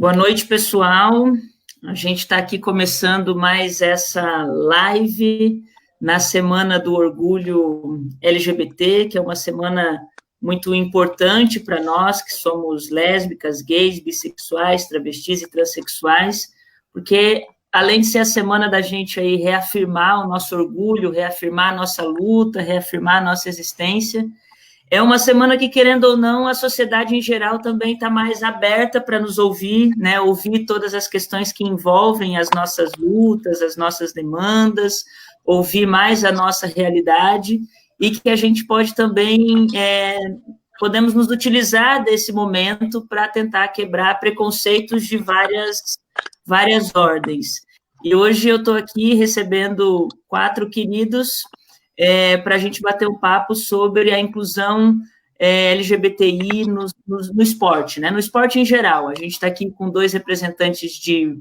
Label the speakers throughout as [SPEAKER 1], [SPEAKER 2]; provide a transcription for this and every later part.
[SPEAKER 1] Boa noite, pessoal. A gente está aqui começando mais essa live na Semana do Orgulho LGBT, que é uma semana muito importante para nós, que somos lésbicas, gays, bissexuais, travestis e transexuais, porque além de ser a semana da gente aí reafirmar o nosso orgulho, reafirmar a nossa luta, reafirmar a nossa existência, é uma semana que, querendo ou não, a sociedade em geral também está mais aberta para nos ouvir, né? Ouvir todas as questões que envolvem as nossas lutas, as nossas demandas, ouvir mais a nossa realidade e que a gente pode também, podemos nos utilizar desse momento para tentar quebrar preconceitos de várias ordens. E hoje eu estou aqui recebendo 4 queridos para a gente bater um papo sobre a inclusão LGBTI no esporte, né? No esporte em geral. A gente está aqui com 2 representantes de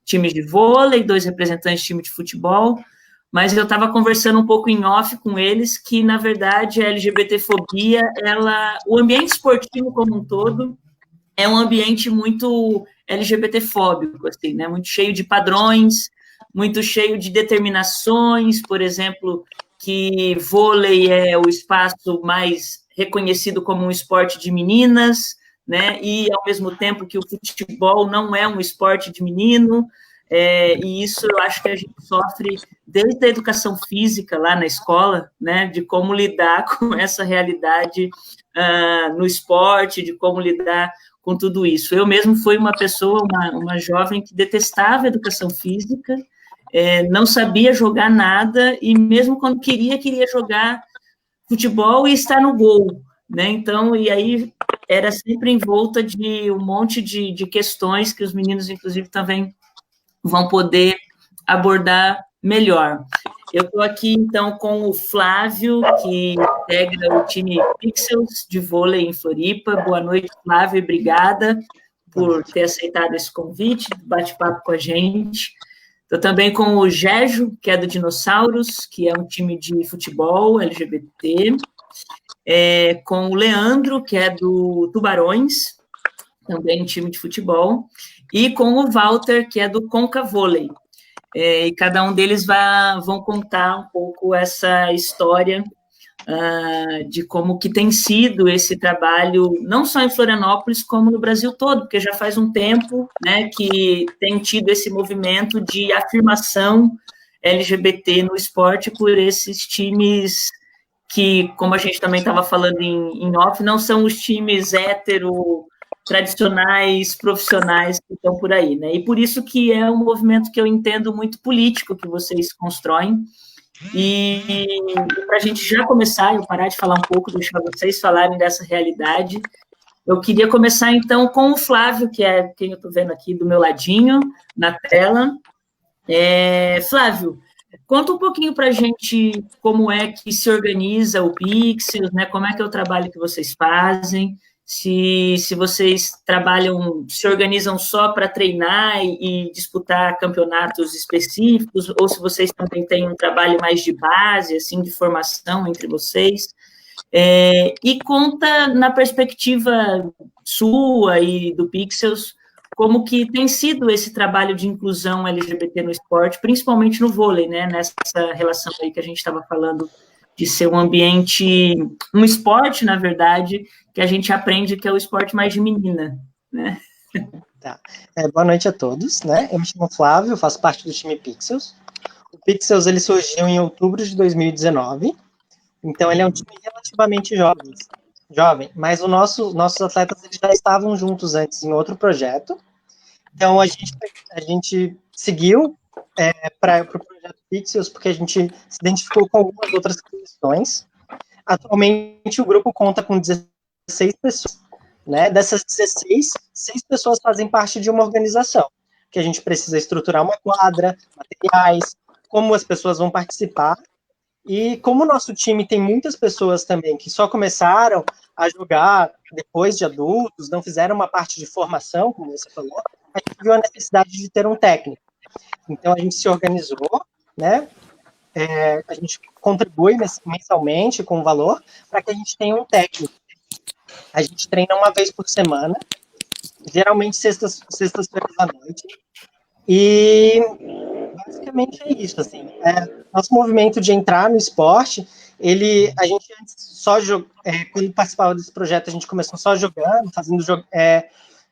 [SPEAKER 1] times de vôlei, 2 representantes de time de futebol, mas eu estava conversando um pouco em off com eles que, na verdade, a LGBTfobia, o ambiente esportivo como um todo, é um ambiente muito LGBTfóbico, assim, né? Muito cheio de padrões, muito cheio de determinações, por exemplo, que vôlei é o espaço mais reconhecido como um esporte de meninas, né? E ao mesmo tempo que o futebol não é um esporte de menino, e isso eu acho que a gente sofre desde a educação física lá na escola, né? De como lidar com essa realidade no esporte, de como lidar com tudo isso. Eu mesmo fui uma pessoa, uma jovem que detestava a educação física, não sabia jogar nada, e mesmo quando queria jogar futebol e estar no gol, né? Então, e aí era sempre em volta de um monte de questões que os meninos, inclusive, também vão poder abordar melhor. Eu estou aqui, então, com o Flávio, que integra o time Pixels de vôlei em Floripa. Boa noite, Flávio, e obrigada por ter aceitado esse convite, bate-papo com a gente. Estou também com o Gejo, que é do Dinossauros, que é um time de futebol LGBT. Com o Leandro, que é do Tubarões, também um time de futebol. E com o Walter, que é do Conca Vôlei. E cada um deles vão contar um pouco essa história de como que tem sido esse trabalho, não só em Florianópolis, como no Brasil todo, porque já faz um tempo, né, que tem tido esse movimento de afirmação LGBT no esporte por esses times que, como a gente também estava falando em off, não são os times hétero, tradicionais, profissionais que estão por aí, né? E por isso que é um movimento que eu entendo muito político que vocês constroem. E para a gente já começar, eu parar de falar um pouco, deixar vocês falarem dessa realidade, eu queria começar, então, com o Flávio, que é quem eu estou vendo aqui do meu ladinho, na tela. Flávio, conta um pouquinho para a gente como é que se organiza o Pixels, né? Como é que é o trabalho que vocês fazem, se vocês trabalham, se organizam só para treinar e disputar campeonatos específicos, ou se vocês também têm um trabalho mais de base, assim, de formação entre vocês. E conta, na perspectiva sua e do Pixels, como que tem sido esse trabalho de inclusão LGBT no esporte, principalmente no vôlei, né? Nessa relação aí que a gente estava falando de ser um ambiente, um esporte, na verdade, que a gente aprende que é o esporte mais de menina, né?
[SPEAKER 2] Tá. Boa noite a todos, né? Eu me chamo Flávio, faço parte do time Pixels. O Pixels, ele surgiu em outubro de 2019, então ele é um time relativamente jovem, mas nossos atletas eles já estavam juntos antes em outro projeto, então a gente seguiu para o projeto Pixels porque a gente se identificou com algumas outras questões. Atualmente o grupo conta com 16 pessoas, né? Dessas 16, 6 pessoas fazem parte de uma organização, que a gente precisa estruturar uma quadra, materiais, como as pessoas vão participar. E como o nosso time tem muitas pessoas também que só começaram a jogar depois de adultos, não fizeram uma parte de formação, como você falou, a gente viu a necessidade de ter um técnico. Então a gente se organizou, né? A gente contribui mensalmente com o valor para que a gente tenha um técnico. A gente treina uma vez por semana geralmente sextas-feiras à noite. E basicamente é isso, assim. Nosso movimento de entrar no esporte, a gente antes só quando participava desse projeto, a gente começou só jogando, fazendo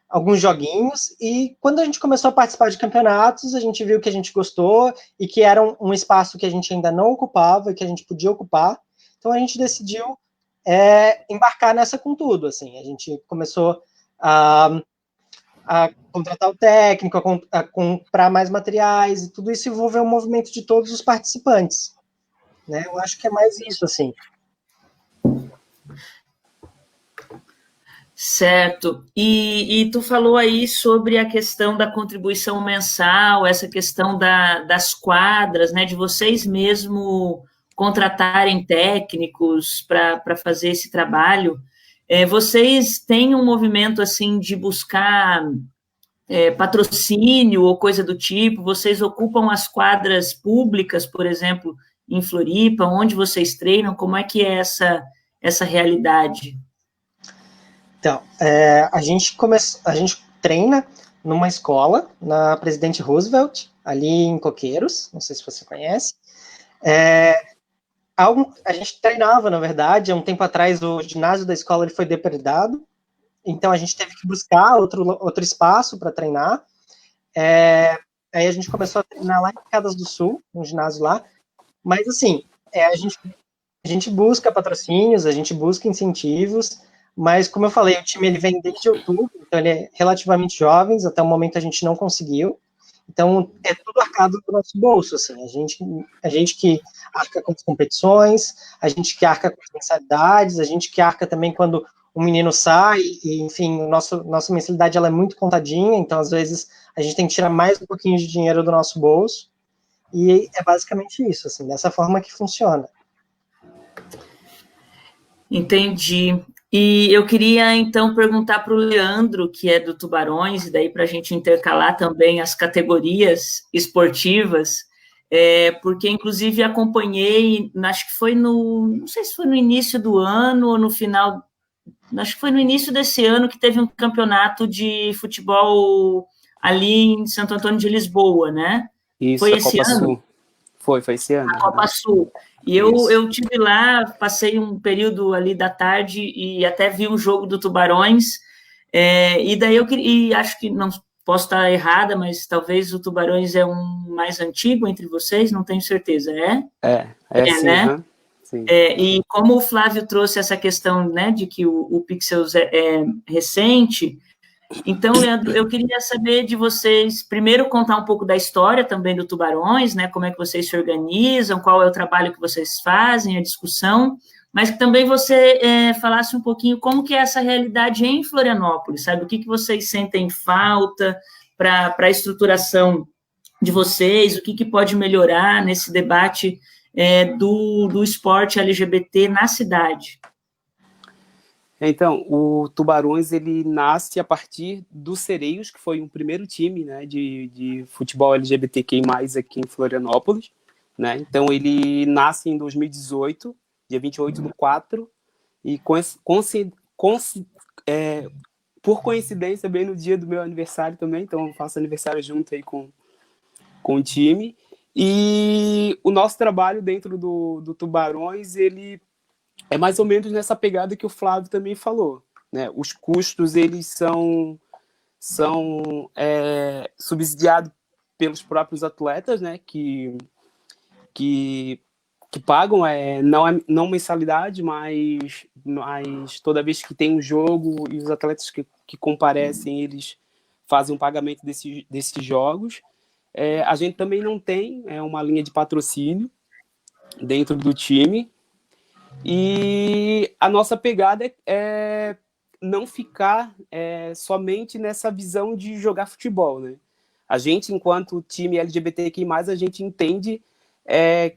[SPEAKER 2] alguns joguinhos, e quando a gente começou a participar de campeonatos, a gente viu que a gente gostou e que era um espaço que a gente ainda não ocupava e que a gente podia ocupar. Então a gente decidiu embarcar nessa com tudo, assim. A gente começou a contratar o técnico, a comprar mais materiais, e tudo isso envolveu o movimento de todos os participantes. Né? Eu acho que é mais isso, assim.
[SPEAKER 1] Certo. E tu falou aí sobre a questão da contribuição mensal, essa questão das quadras, né, de vocês mesmo contratarem técnicos para fazer esse trabalho. Vocês têm um movimento assim de buscar patrocínio ou coisa do tipo? Vocês ocupam as quadras públicas, por exemplo, em Floripa, onde vocês treinam? Como é que é essa realidade?
[SPEAKER 2] Então, a gente treina numa escola, na Presidente Roosevelt, ali em Coqueiros, não sei se você conhece. A gente treinava, na verdade, há um tempo atrás o ginásio da escola ele foi depredado, então a gente teve que buscar outro espaço para treinar. Aí a gente começou a treinar lá em Cadas do Sul, um ginásio lá, mas assim, a gente busca patrocínios, a gente busca incentivos, mas como eu falei, o time ele vem desde outubro, então ele é relativamente jovens, até o momento a gente não conseguiu. Então é tudo arcado do nosso bolso, assim, a gente que arca com as competições, a gente que arca com as mensalidades, a gente que arca também quando o menino sai, e enfim, nossa mensalidade ela é muito contadinha, então às vezes a gente tem que tirar mais um pouquinho de dinheiro do nosso bolso, e é basicamente isso, assim, dessa forma que funciona.
[SPEAKER 1] Entendi. E eu queria então perguntar para o Leandro, que é do Tubarões, e daí para a gente intercalar também as categorias esportivas, porque inclusive acompanhei, acho que foi não sei se foi no início do ano ou no final, acho que foi no início desse ano que teve um campeonato de futebol ali em Santo Antônio de Lisboa, né?
[SPEAKER 3] Isso,
[SPEAKER 1] Foi
[SPEAKER 3] a
[SPEAKER 1] esse
[SPEAKER 3] Copa
[SPEAKER 1] ano?
[SPEAKER 3] Sul. Foi esse ano.
[SPEAKER 1] A Copa Sul. E eu tive lá, passei um período ali da tarde e até vi um jogo do Tubarões. E daí eu queria, e acho que não posso estar errada, mas talvez o Tubarões é um mais antigo entre vocês, não tenho certeza,
[SPEAKER 3] Sim,
[SPEAKER 1] né?
[SPEAKER 3] Sim.
[SPEAKER 1] E como o Flávio trouxe essa questão, né, de que o Pixels é recente, então, Leandro, eu queria saber de vocês, primeiro contar um pouco da história também do Tubarões, né? Como é que vocês se organizam, qual é o trabalho que vocês fazem, a discussão, mas que também você falasse um pouquinho como que é essa realidade em Florianópolis, sabe? O que vocês sentem falta para a estruturação de vocês, o que pode melhorar nesse debate do esporte LGBT na cidade.
[SPEAKER 3] Então, o Tubarões ele nasce a partir do Sereios, que foi um primeiro time, né, de futebol LGBTQI+, aqui em Florianópolis. Né? Então, ele nasce em 2018, dia 28/4, e por coincidência, bem no dia do meu aniversário também, então eu faço aniversário junto aí com o time. E o nosso trabalho dentro do Tubarões, ele é mais ou menos nessa pegada que o Flávio também falou. Né? Os custos eles são subsidiados pelos próprios atletas, né? que pagam não mensalidade, mas toda vez que tem um jogo e os atletas que comparecem, eles fazem um pagamento desses jogos. A gente também não tem uma linha de patrocínio dentro do time. E a nossa pegada é não ficar somente nessa visão de jogar futebol, né? A gente, enquanto time LGBTQI+, a gente entende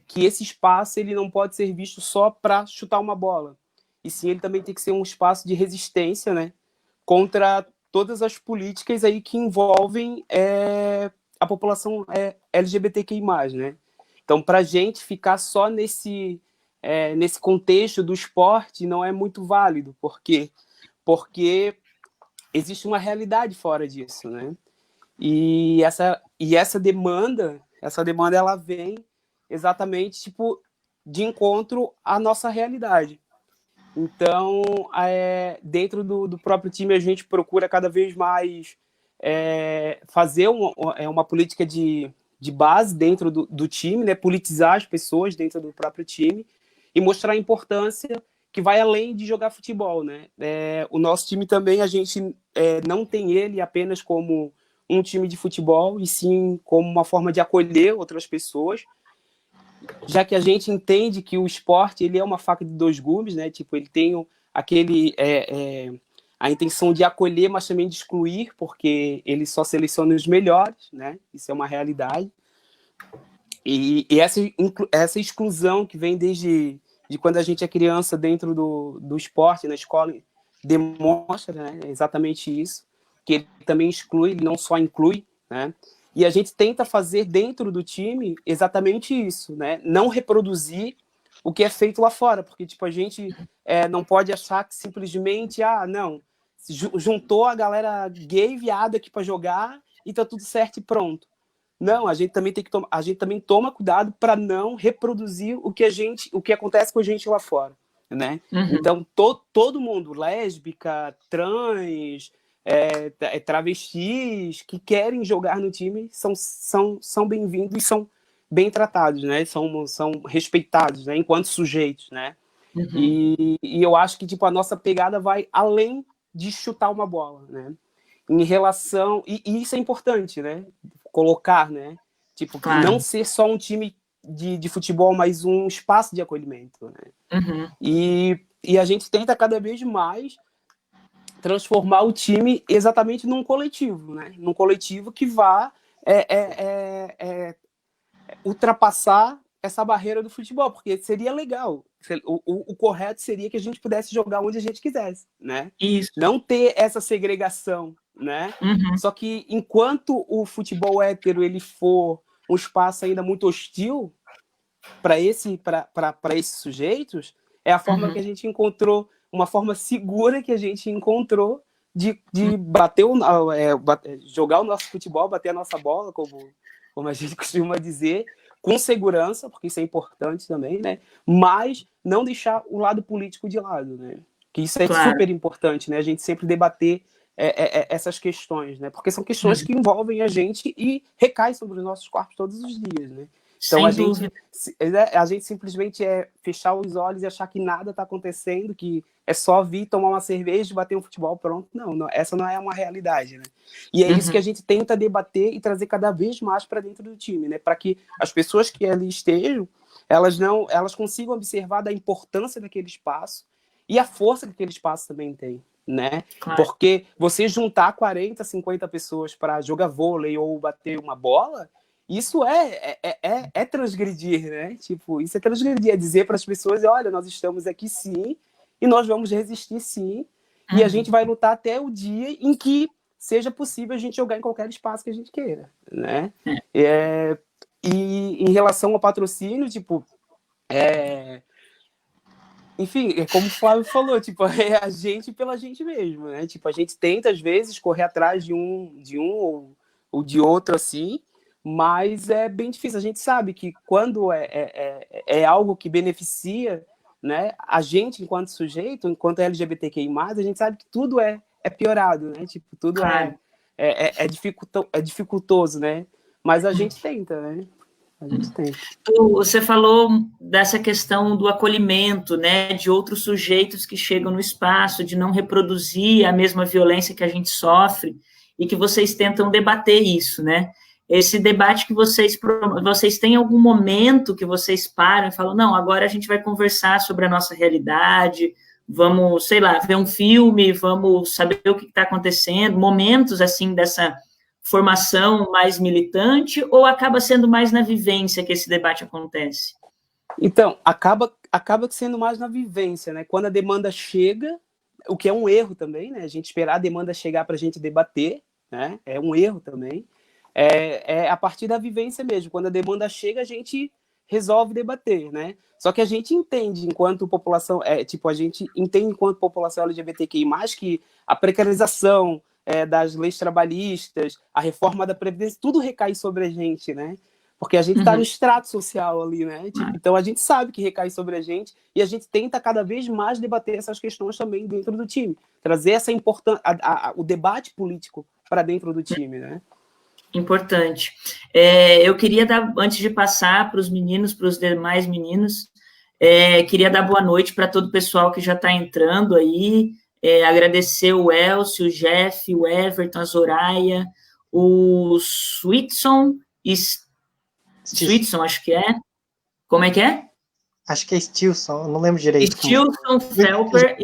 [SPEAKER 3] que esse espaço ele não pode ser visto só para chutar uma bola. E sim, ele também tem que ser um espaço de resistência, né? Contra todas as políticas aí que envolvem a população LGBTQI+, né? Então, para a gente ficar só nesse contexto do esporte não é muito válido. Por quê? Porque existe uma realidade fora disso, né? E essa demanda ela vem exatamente tipo de encontro à nossa realidade. Então, dentro do próprio time, a gente procura cada vez mais fazer uma política de base dentro do time, né? Politizar as pessoas dentro do próprio time e mostrar a importância que vai além de jogar futebol, né? O nosso time também, a gente não tem ele apenas como um time de futebol, e sim como uma forma de acolher outras pessoas, já que a gente entende que o esporte ele é uma faca de dois gumes, né? Tipo, ele tem a intenção de acolher, mas também de excluir, porque ele só seleciona os melhores, né? Isso é uma realidade. E essa exclusão que vem desde de quando a gente é criança dentro do esporte, na escola, demonstra, né, exatamente isso, que ele também exclui, ele não só inclui, né? E a gente tenta fazer dentro do time exatamente isso, né? Não reproduzir o que é feito lá fora, porque tipo, a gente não pode achar que simplesmente, não, juntou a galera gay viada aqui para jogar e tá tudo certo e pronto. Não, a gente também toma cuidado para não reproduzir o que acontece com a gente lá fora, né?
[SPEAKER 1] Uhum.
[SPEAKER 3] Então todo mundo, lésbica, trans, travestis que querem jogar no time são bem-vindos e são bem tratados, né? São respeitados, né? Enquanto sujeitos, né?
[SPEAKER 1] Uhum.
[SPEAKER 3] E eu acho que tipo a nossa pegada vai além de chutar uma bola, né? Em relação e isso é importante, né? Colocar, né? Tipo,
[SPEAKER 1] Claro.
[SPEAKER 3] Não ser só um time de futebol, mas um espaço de acolhimento, né?
[SPEAKER 1] Uhum.
[SPEAKER 3] E a gente tenta cada vez mais transformar o time exatamente num coletivo, né? Num coletivo que vá ultrapassar essa barreira do futebol, porque seria legal. O correto seria que a gente pudesse jogar onde a gente quisesse, né?
[SPEAKER 1] Isso.
[SPEAKER 3] Não ter essa segregação, né?
[SPEAKER 1] Uhum.
[SPEAKER 3] Só que enquanto o futebol hétero ele for um espaço ainda muito hostil para esses sujeitos, é a forma que a gente encontrou, uma forma segura que a gente encontrou de jogar o nosso futebol, bater a nossa bola, como a gente costuma dizer, com segurança, porque isso é importante também, né? Mas não deixar o lado político de lado, né? Que isso é super importante, né? A gente sempre debater essas questões, né? Porque são questões que envolvem a gente e recaem sobre os nossos corpos todos os dias, né? Então a gente simplesmente fechar os olhos e achar que nada está acontecendo, que é só vir tomar uma cerveja, bater um futebol, pronto. Não, essa não é uma realidade, né? E é isso que a gente tenta debater e trazer cada vez mais para dentro do time, né? Para que as pessoas que ali estejam, elas consigam observar da importância daquele espaço e a força que aquele espaço também tem, né? Claro. Porque você juntar 40, 50 pessoas para jogar vôlei ou bater uma bola, isso é transgredir, né? Tipo, isso é transgredir, é dizer para as pessoas, olha, nós estamos aqui sim, e nós vamos resistir sim, e a gente vai lutar até o dia em que seja possível a gente jogar em qualquer espaço que a gente queira, né? E em relação ao patrocínio, tipo, enfim, é como o Flávio falou, tipo, é a gente pela gente mesmo, né? Tipo, a gente tenta, às vezes, correr atrás de um ou de outro, assim, mas é bem difícil. A gente sabe que quando é algo que beneficia, né, a gente enquanto sujeito, enquanto LGBTQI+, a gente sabe que tudo é piorado, né? Tipo, tudo é dificultoso, né? Mas a gente tenta, né? A gente tenta.
[SPEAKER 1] Você falou dessa questão do acolhimento, né, de outros sujeitos que chegam no espaço, de não reproduzir a mesma violência que a gente sofre, e que vocês tentam debater isso, né? Esse debate que vocês têm algum momento que vocês param e falam, não, agora a gente vai conversar sobre a nossa realidade, vamos, sei lá, ver um filme, vamos saber o que está acontecendo, momentos, assim, dessa formação mais militante, ou acaba sendo mais na vivência que esse debate acontece?
[SPEAKER 3] Então, acaba sendo mais na vivência, né? Quando a demanda chega, o que é um erro também, né? A gente esperar a demanda chegar para a gente debater, né? É um erro também. É a partir da vivência mesmo. Quando a demanda chega, a gente resolve debater, né? Só que a gente entende enquanto população, a gente entende enquanto população LGBTQI+, que a precarização das leis trabalhistas, a reforma da Previdência, tudo recai sobre a gente, né? Porque a gente está no extrato social ali, né? Então a gente sabe que recai sobre a gente e a gente tenta cada vez mais debater essas questões também dentro do time. Trazer essa o debate político para dentro do time, né?
[SPEAKER 1] Importante. Eu queria dar, antes de passar para os meninos, para os demais meninos, queria dar boa noite para todo o pessoal que já está entrando aí, agradecer o Elcio, o Jeff, o Everton, a Zoraia, o Switson, acho que é. Como é que é?
[SPEAKER 2] Acho que é Stilson, não lembro direito.
[SPEAKER 1] Stilson Felper,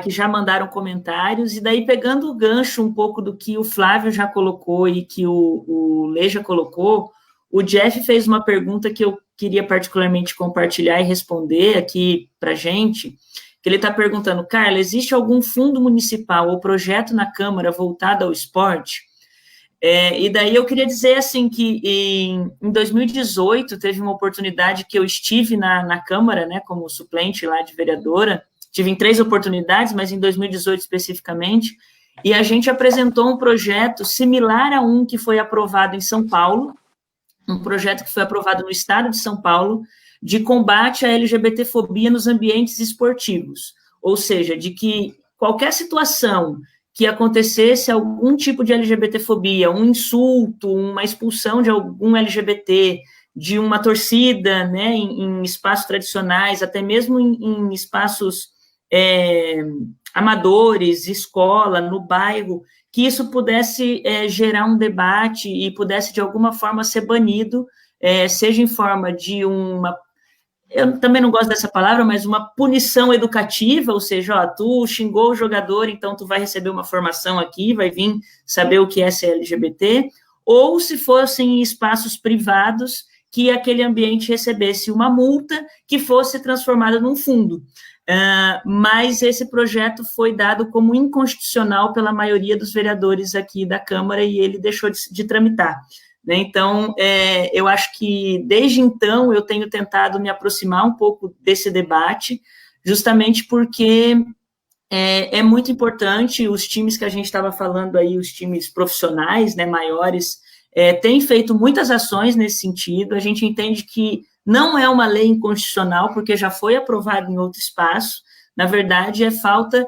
[SPEAKER 1] que já mandaram comentários, e daí pegando o gancho um pouco do que o Flávio já colocou e que o Lê já colocou, o Jeff fez uma pergunta que eu queria particularmente compartilhar e responder aqui para a gente, que ele está perguntando, Carla, existe algum fundo municipal ou projeto na Câmara voltado ao esporte? E daí eu queria dizer, assim, que em 2018 teve uma oportunidade que eu estive na Câmara, né, como suplente lá de vereadora, tive em 3 oportunidades, mas em 2018 especificamente, e a gente apresentou um projeto similar a um que foi aprovado em São Paulo, um projeto que foi aprovado no estado de São Paulo, de combate à LGBTfobia nos ambientes esportivos, ou seja, de que qualquer situação que acontecesse algum tipo de LGBTfobia, um insulto, uma expulsão de algum LGBT, de uma torcida, né, em espaços tradicionais, até mesmo em espaços amadores, escola, no bairro, que isso pudesse gerar um debate e pudesse, de alguma forma, ser banido, seja em forma de uma... Eu também não gosto dessa palavra, mas uma punição educativa, ou seja, ó, tu xingou o jogador, então tu vai receber uma formação aqui, vai vir saber o que é ser LGBT, ou se fossem espaços privados, que aquele ambiente recebesse uma multa que fosse transformada num fundo. Mas esse projeto foi dado como inconstitucional pela maioria dos vereadores aqui da Câmara e ele deixou de tramitar. Né? Então, eu acho que, desde então, eu tenho tentado me aproximar um pouco desse debate, justamente porque é muito importante, os times que a gente estava falando aí, os times profissionais, né, maiores, têm feito muitas ações nesse sentido, a gente entende que não é uma lei inconstitucional, porque já foi aprovado em outro espaço, na verdade, é falta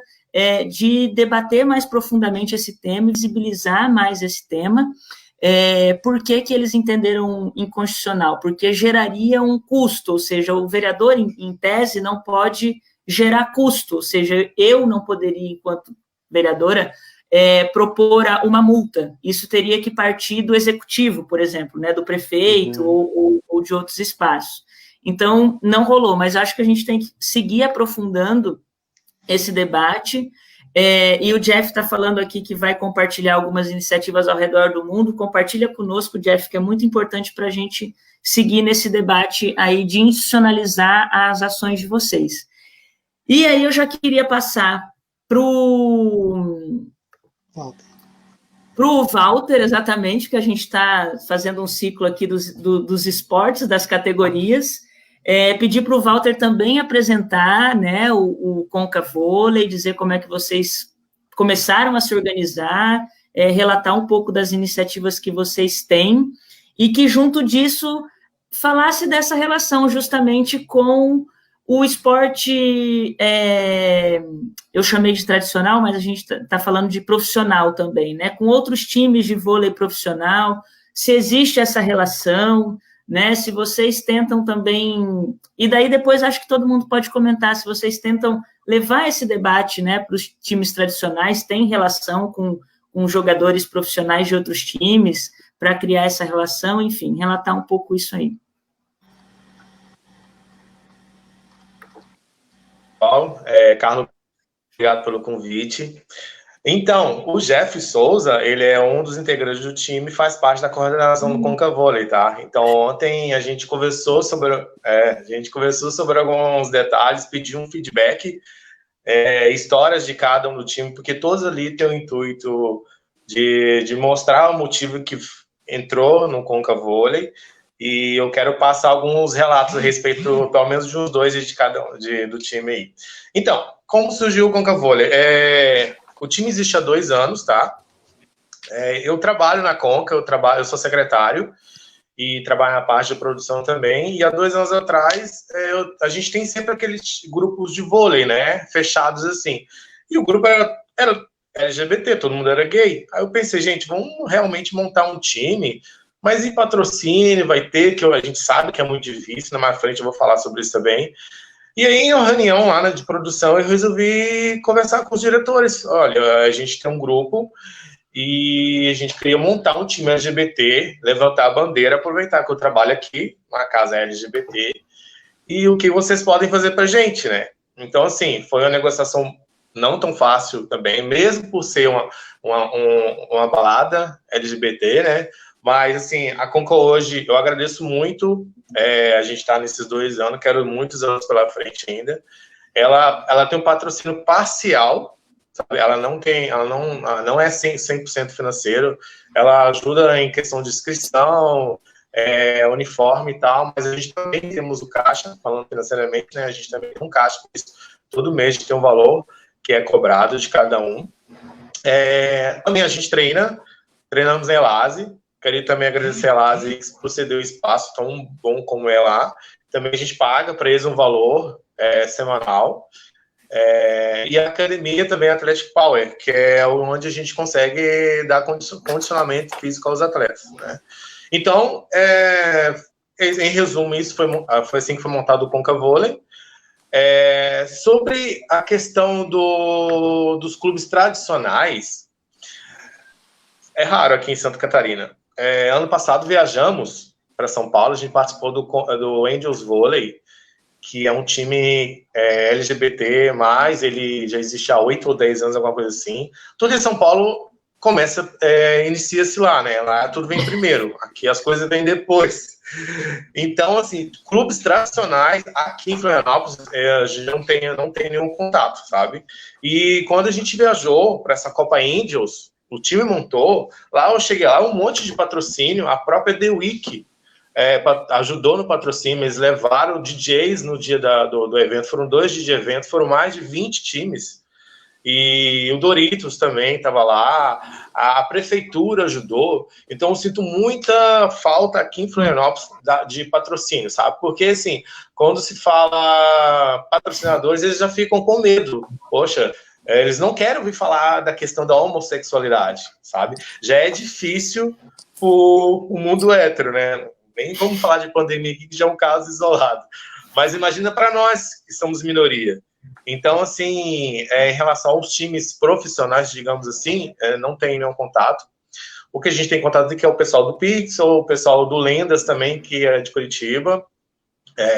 [SPEAKER 1] de debater mais profundamente esse tema, visibilizar mais esse tema. Por que eles entenderam inconstitucional? Porque geraria um custo, ou seja, o vereador, em tese, não pode gerar custo, ou seja, eu não poderia, enquanto vereadora, propor uma multa. Isso teria que partir do executivo, por exemplo, né, do prefeito ou de outros espaços. Então, não rolou, mas acho que a gente tem que seguir aprofundando esse debate. E o Jeff está falando aqui que vai compartilhar algumas iniciativas ao redor do mundo. Compartilha conosco, Jeff, que é muito importante para a gente seguir nesse debate aí de institucionalizar as ações de vocês. E aí eu já queria passar para o Walter, exatamente, que a gente está fazendo um ciclo aqui dos esportes, das categorias. Pedir para o Walter também apresentar, né, o Conca Vôlei, dizer como é que vocês começaram a se organizar, relatar um pouco das iniciativas que vocês têm, e que, junto disso, falasse dessa relação justamente com o esporte, eu chamei de tradicional, mas a gente está falando de profissional também, né, com outros times de vôlei profissional, se existe essa relação, né, se vocês tentam também, e daí depois acho que todo mundo pode comentar, se vocês tentam levar esse debate, né, para os times tradicionais, tem relação com jogadores profissionais de outros times, para criar essa relação, enfim, relatar um pouco isso aí.
[SPEAKER 4] Carlos, obrigado pelo convite. Então, o Jeff Souza, ele é um dos integrantes do time, faz parte da coordenação do Conca Vôlei, tá? Então, ontem a gente conversou sobre alguns detalhes, pediu um feedback, histórias de cada um do time, porque todos ali têm o intuito de mostrar o motivo que entrou no Conca Vôlei, e eu quero passar alguns relatos a respeito, pelo menos de uns dois de cada do time aí. Então, como surgiu o Concavôlei? O time existe há 2 anos, tá? Eu trabalho na Conca, eu sou secretário e trabalho na parte de produção também, e há 2 anos atrás a gente tem sempre aqueles grupos de vôlei, né, fechados assim, e o grupo era LGBT, todo mundo era gay. Aí eu pensei, gente, vamos realmente montar um time, mas em patrocínio vai ter, que a gente sabe que é muito difícil, na mais frente eu vou falar sobre isso também. E aí, em uma reunião lá de produção, eu resolvi conversar com os diretores. Olha, a gente tem um grupo e a gente queria montar um time LGBT, levantar a bandeira, aproveitar que eu trabalho aqui, na casa LGBT, e o que vocês podem fazer pra gente, né? Então, assim, foi uma negociação não tão fácil também, mesmo por ser uma balada LGBT, né? Mas, assim, a Conca hoje, eu agradeço muito, a gente está nesses 2 anos, quero muitos anos pela frente ainda. Ela tem um patrocínio parcial, sabe? Ela não é 100% financeiro, ela ajuda em questão de inscrição, uniforme e tal, mas a gente também temos o caixa, falando financeiramente, né? A gente também tem um caixa, todo mês a gente tem um valor que é cobrado de cada um. Também a gente treinamos em Elase. Queria também agradecer a Elase por ceder o espaço tão bom como é lá. Também a gente paga para eles um valor semanal. E a academia também, Athletic Power, que é onde a gente consegue dar condicionamento físico aos atletas, né? Então, em resumo, isso foi assim que foi montado o Concavôlei. Sobre a questão dos clubes tradicionais, é raro aqui em Santa Catarina. Ano passado viajamos para São Paulo, a gente participou do Angels Vôlei, que é um time LGBT+, ele já existe há 8 ou 10 anos, alguma coisa assim. Tudo em São Paulo inicia-se lá, né? Lá tudo vem primeiro, aqui as coisas vêm depois. Então, assim, clubes tradicionais aqui em Florianópolis, a gente não tem nenhum contato, sabe? E quando a gente viajou para essa Copa Angels, o time montou, lá eu cheguei lá, um monte de patrocínio, a própria The Week ajudou no patrocínio, eles levaram DJs no dia do evento, foram 2 dias de evento, foram mais de 20 times. E o Doritos também estava lá, a prefeitura ajudou. Então, eu sinto muita falta aqui em Florianópolis de patrocínio, sabe? Porque, assim, quando se fala patrocinadores, eles já ficam com medo. Poxa, eles não querem ouvir falar da questão da homossexualidade, sabe? Já é difícil o mundo hétero, né? Nem vamos falar de pandemia aqui, que já é um caso isolado. Mas imagina para nós, que somos minoria. Então, assim, em relação aos times profissionais, digamos assim, não tem nenhum contato. O que a gente tem contato é que é o pessoal do Pixel, o pessoal do Lendas também, que é de Curitiba,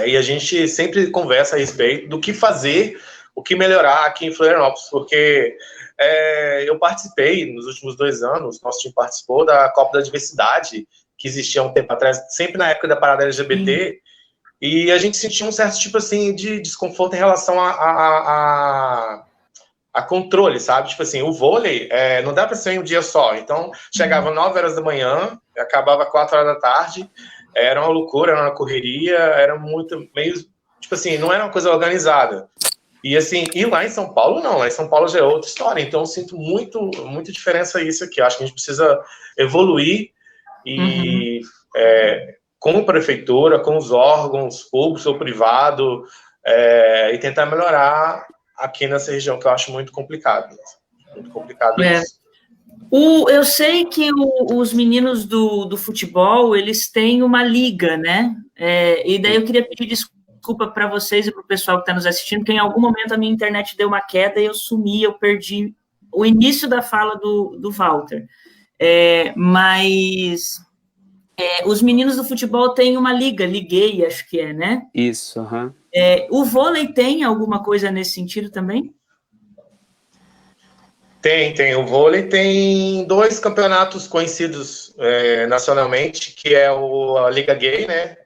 [SPEAKER 4] e a gente sempre conversa a respeito do que fazer, o que melhorar aqui em Florianópolis, porque eu participei, nos últimos 2 anos, nosso time participou da Copa da Diversidade, que existia há um tempo atrás, sempre na época da parada LGBT, e a gente sentia um certo tipo assim de desconforto em relação a controle, sabe? Tipo assim, o vôlei não dá para ser em um dia só. Então, chegava 9 horas da manhã, acabava 4 horas da tarde, era uma loucura, era uma correria, era meio, tipo assim, não era uma coisa organizada. E assim, e lá em São Paulo, não, lá em São Paulo já é outra história. Então, eu sinto muita diferença isso aqui. Eu acho que a gente precisa evoluir e com a prefeitura, com os órgãos públicos ou privados, e tentar melhorar aqui nessa região, que eu acho muito complicado. Muito complicado isso.
[SPEAKER 1] Eu sei que os meninos do futebol, eles têm uma liga, né? E daí eu queria pedir desculpa para vocês e para o pessoal que está nos assistindo, porque em algum momento a minha internet deu uma queda e eu sumi, eu perdi o início da fala do Walter. Mas os meninos do futebol têm uma liga, liguei, acho que né?
[SPEAKER 3] Isso, aham.
[SPEAKER 1] O vôlei tem alguma coisa nesse sentido também?
[SPEAKER 4] Tem. O vôlei tem 2 campeonatos conhecidos nacionalmente, que é a Liga Gay, né?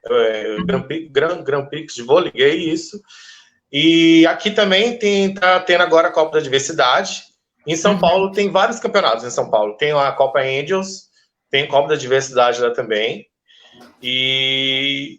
[SPEAKER 4] Grand Prix de vôlei gay, isso. E aqui também tá tendo agora a Copa da Diversidade. Em São Paulo tem vários campeonatos em São Paulo. Tem a Copa Angels, tem Copa da Diversidade lá também. E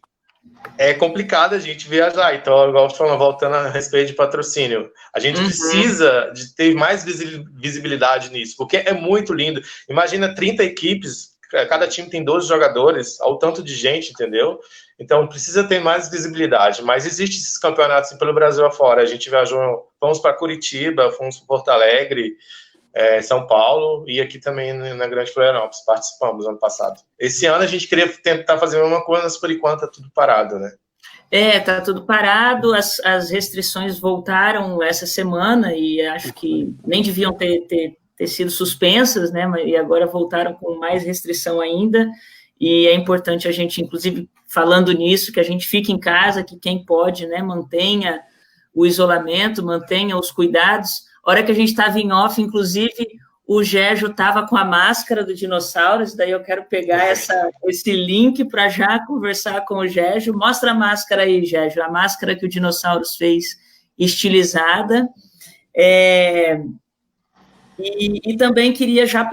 [SPEAKER 4] é complicado a gente viajar. Então, igual eu estou falando, voltando a respeito de patrocínio, a gente precisa de ter mais visibilidade nisso, porque é muito lindo. Imagina 30 equipes, cada time tem 12 jogadores, ao tanto de gente, entendeu? Então, precisa ter mais visibilidade. Mas existem esses campeonatos assim, pelo Brasil afora. A gente viajou, fomos para Curitiba, fomos para Porto Alegre, São Paulo, e aqui também na Grande Florianópolis, participamos ano passado. Esse ano a gente queria tentar fazer a mesma coisa, mas por enquanto tá tudo parado, né?
[SPEAKER 1] Tá tudo parado, as restrições voltaram essa semana, e acho que nem deviam ter sido suspensas, né, e agora voltaram com mais restrição ainda, e é importante a gente, inclusive, falando nisso, que a gente fique em casa, que quem pode, né, mantenha o isolamento, mantenha os cuidados. A hora que a gente estava em off, inclusive, o Gérgio estava com a máscara do Dinossauros, daí eu quero pegar esse link para já conversar com o Gérgio. Mostra a máscara aí, Gérgio, a máscara que o Dinossauros fez, estilizada. E também queria já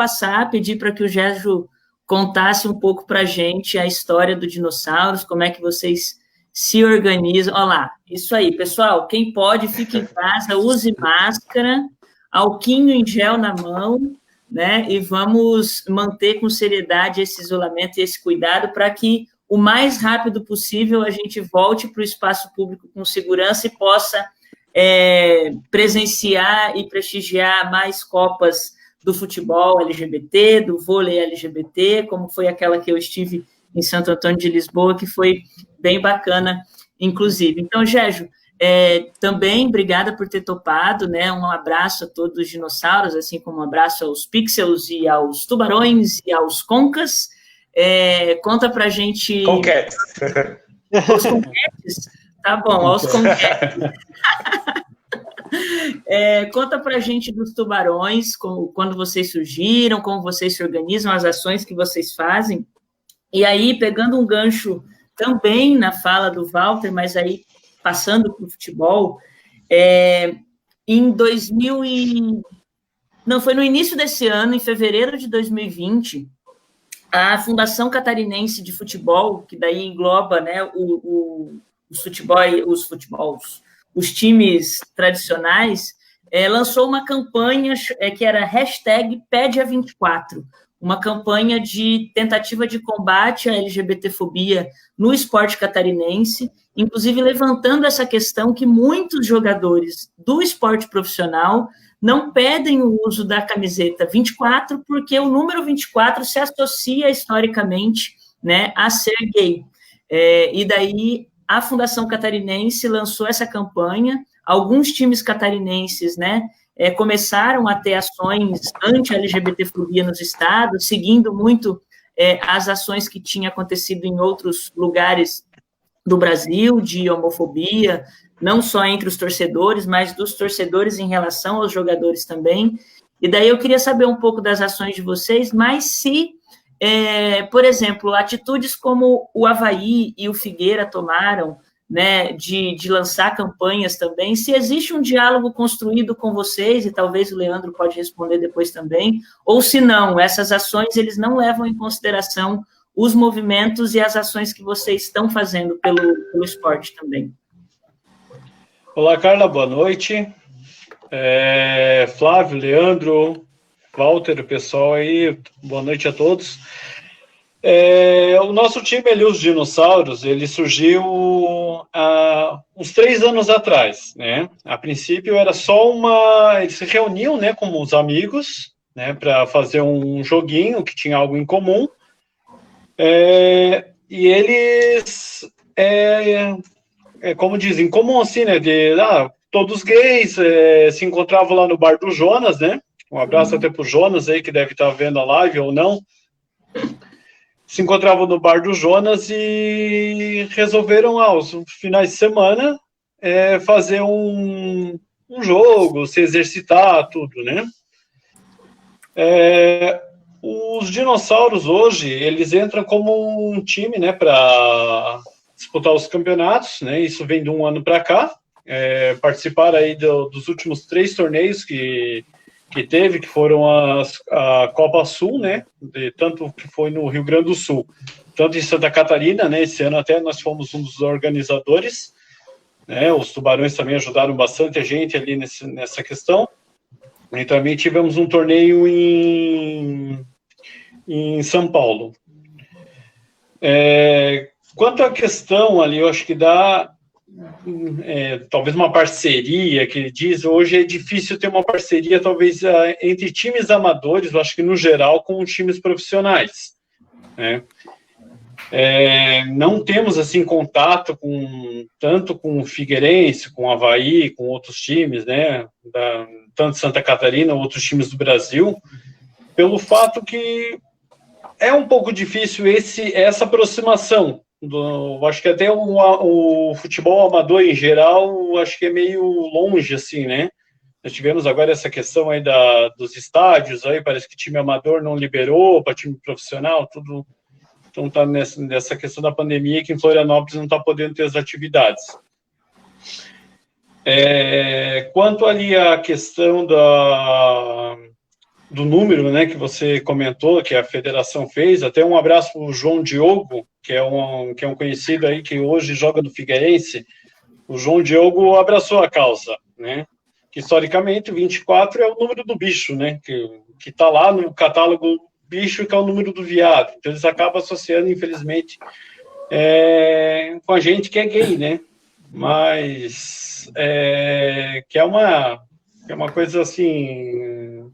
[SPEAKER 1] pedir para que o Gérgio contasse um pouco para a gente a história do Dinossauros, como é que vocês se organizam. Olha lá, isso aí, pessoal, quem pode, fique em casa, use máscara, álquinho em gel na mão, né, e vamos manter com seriedade esse isolamento e esse cuidado para que o mais rápido possível a gente volte para o espaço público com segurança e possa presenciar e prestigiar mais copas do futebol LGBT, do vôlei LGBT, como foi aquela que eu estive em Santo Antônio de Lisboa, que foi bem bacana, inclusive. Então, Gérgio, também obrigada por ter topado, né? Um abraço a todos os dinossauros, assim como um abraço aos pixels e aos tubarões e aos concas. Conta pra gente...
[SPEAKER 4] Conquetes.
[SPEAKER 1] Os conquetes? Tá bom, aos conquetes. Conta pra gente dos tubarões, quando vocês surgiram, como vocês se organizam, as ações que vocês fazem. E aí, pegando um gancho também na fala do Walter, mas aí passando para o futebol, foi no início desse ano, em fevereiro de 2020, a Fundação Catarinense de Futebol, que daí engloba, né, os times tradicionais, lançou uma campanha que era #PedeA24, uma campanha de tentativa de combate à LGBTfobia no esporte catarinense, inclusive levantando essa questão que muitos jogadores do esporte profissional não pedem o uso da camiseta 24, porque o número 24 se associa historicamente, né, a ser gay. E daí a Fundação Catarinense lançou essa campanha, alguns times catarinenses, né, começaram a ter ações anti-LGBTfobia nos estados, seguindo muito as ações que tinham acontecido em outros lugares do Brasil, de homofobia, não só entre os torcedores, mas dos torcedores em relação aos jogadores também. E daí eu queria saber um pouco das ações de vocês, mas se, por exemplo, atitudes como o Avaí e o Figueira tomaram, né, de lançar campanhas também, se existe um diálogo construído com vocês, e talvez o Leandro pode responder depois também, ou se não, essas ações eles não levam em consideração os movimentos e as ações que vocês estão fazendo pelo esporte também.
[SPEAKER 5] Olá, Carla, boa noite. Flávio, Leandro, Walter, o pessoal aí, boa noite a todos. O nosso time ali, os Dinossauros, ele surgiu há uns 3 anos atrás, né? A princípio era só eles se reuniam, né, como os amigos, né, para fazer um joguinho que tinha algo em comum. E eles, como dizem, comum assim, né, todos gays, se encontravam lá no bar do Jonas, né? Um abraço até pro Jonas aí, que deve estar vendo a live ou não. Se encontravam no bar do Jonas e resolveram, aos finais de semana, fazer um jogo, se exercitar, tudo, né? Os Dinossauros hoje, eles entram como um time, né, para disputar os campeonatos, né? Isso vem de um ano para cá. Participaram aí dos últimos 3 torneios que que teve, que foram a Copa Sul, né, tanto que foi no Rio Grande do Sul, tanto em Santa Catarina, né, esse ano até nós fomos um dos organizadores, né, os Tubarões também ajudaram bastante a gente ali nessa questão, e também tivemos um torneio em São Paulo. Quanto à questão ali, eu acho que dá talvez uma parceria, que ele diz, hoje é difícil ter uma parceria, talvez, entre times amadores, eu acho que no geral, com times profissionais, né? Não temos, assim, contato tanto com o Figueirense, com o Avaí, com outros times, né, tanto Santa Catarina, outros times do Brasil, pelo fato que é um pouco difícil essa aproximação. Acho que até o futebol amador em geral, acho que é meio longe, assim, né? Nós tivemos agora essa questão aí dos estádios, aí parece que time amador não liberou para time profissional, tudo. Então está nessa questão da pandemia que em Florianópolis não está podendo ter as atividades. Quanto ali à questão do número, né, que você comentou, que a federação fez, até um abraço para o João Diogo, que é um conhecido aí, que hoje joga no Figueirense. O João Diogo abraçou a causa, né, que historicamente 24 é o número do bicho, né, que está lá no catálogo bicho, que é o número do viado. Então eles acabam associando, infelizmente, com a gente que é gay, né, mas que é uma coisa assim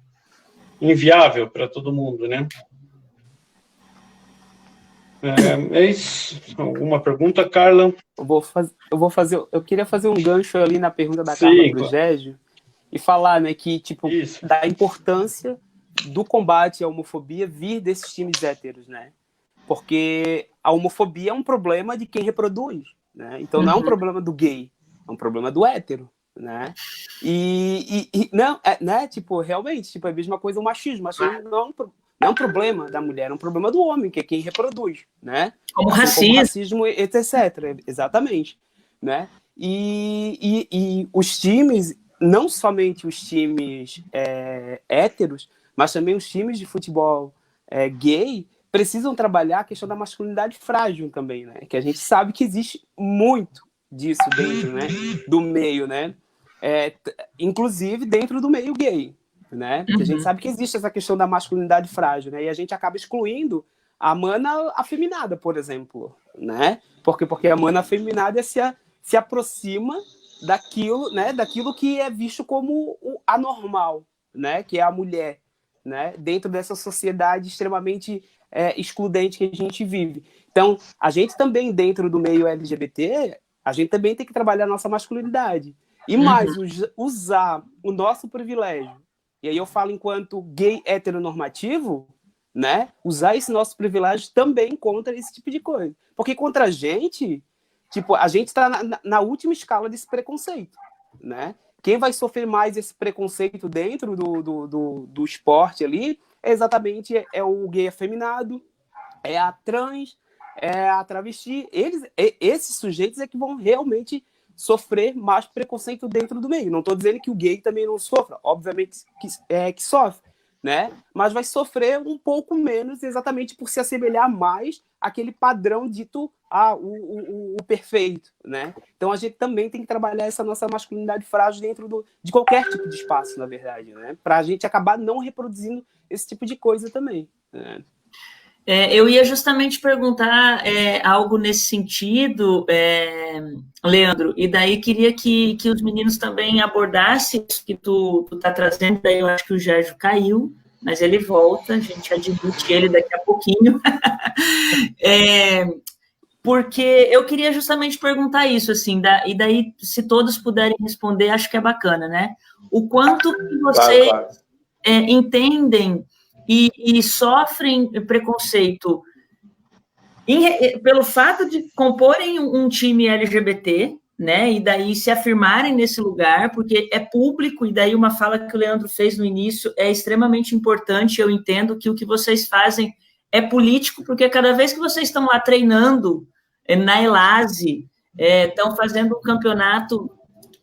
[SPEAKER 5] inviável para todo mundo, né? É isso. Alguma pergunta, Carla?
[SPEAKER 3] Eu queria fazer um gancho ali na pergunta da
[SPEAKER 5] Sim,
[SPEAKER 3] Carla pro Gégio e falar, né, que, tipo,
[SPEAKER 5] isso,
[SPEAKER 3] da importância do combate à homofobia vir desses times héteros, né? Porque a homofobia é um problema de quem reproduz, né? Então não é um problema do gay, é um problema do hétero, né? E não, né? Tipo, realmente, tipo, é a mesma coisa o machismo. O machismo não é um problema da mulher, é um problema do homem, que é quem reproduz, né?
[SPEAKER 1] Como
[SPEAKER 3] assim,
[SPEAKER 1] racismo.
[SPEAKER 3] como racismo, etc. Exatamente, né? E os times, não somente os times héteros, mas também os times de futebol gay, precisam trabalhar a questão da masculinidade frágil também, né? Que a gente sabe que existe muito disso dentro, né? Do meio, né? Inclusive dentro do meio gay, né? Porque a gente sabe que existe essa questão da masculinidade frágil, né? E a gente acaba excluindo a mana afeminada, por exemplo, né? Porque a mana afeminada se aproxima daquilo, né? Daquilo que é visto como o anormal, né? Que é a mulher, né? Dentro dessa sociedade extremamente excludente que a gente vive. Então, a gente também, dentro do meio LGBT, a gente também tem que trabalhar a nossa masculinidade. E mais, usar o nosso privilégio. E aí eu falo enquanto gay heteronormativo, né? Usar esse nosso privilégio também contra esse tipo de coisa. Porque contra a gente, tipo, a gente está na última escala desse preconceito, né? Quem vai sofrer mais esse preconceito dentro do esporte ali é exatamente o gay afeminado, é a trans, é a travesti. Esses sujeitos é que vão realmente sofrer mais preconceito dentro do meio. Não estou dizendo que o gay também não sofra, obviamente que sofre, né? Mas vai sofrer um pouco menos exatamente por se assemelhar mais àquele padrão dito o perfeito, né? Então a gente também tem que trabalhar essa nossa masculinidade frágil dentro de qualquer tipo de espaço, na verdade, né? Para a gente acabar não reproduzindo esse tipo de coisa também, né?
[SPEAKER 1] Eu ia justamente perguntar algo nesse sentido, Leandro, e daí queria que os meninos também abordassem isso que tu tá trazendo, daí eu acho que o Gérgio caiu, mas ele volta, a gente admite ele daqui a pouquinho. Porque eu queria justamente perguntar isso, assim, e daí, se todos puderem responder, acho que é bacana, né? O quanto que vocês entendem e sofrem preconceito pelo fato de comporem um time LGBT, né, e daí se afirmarem nesse lugar, porque é público, e daí uma fala que o Leandro fez no início é extremamente importante. Eu entendo que o que vocês fazem é político, porque cada vez que vocês estão lá treinando na Elase, estão fazendo um campeonato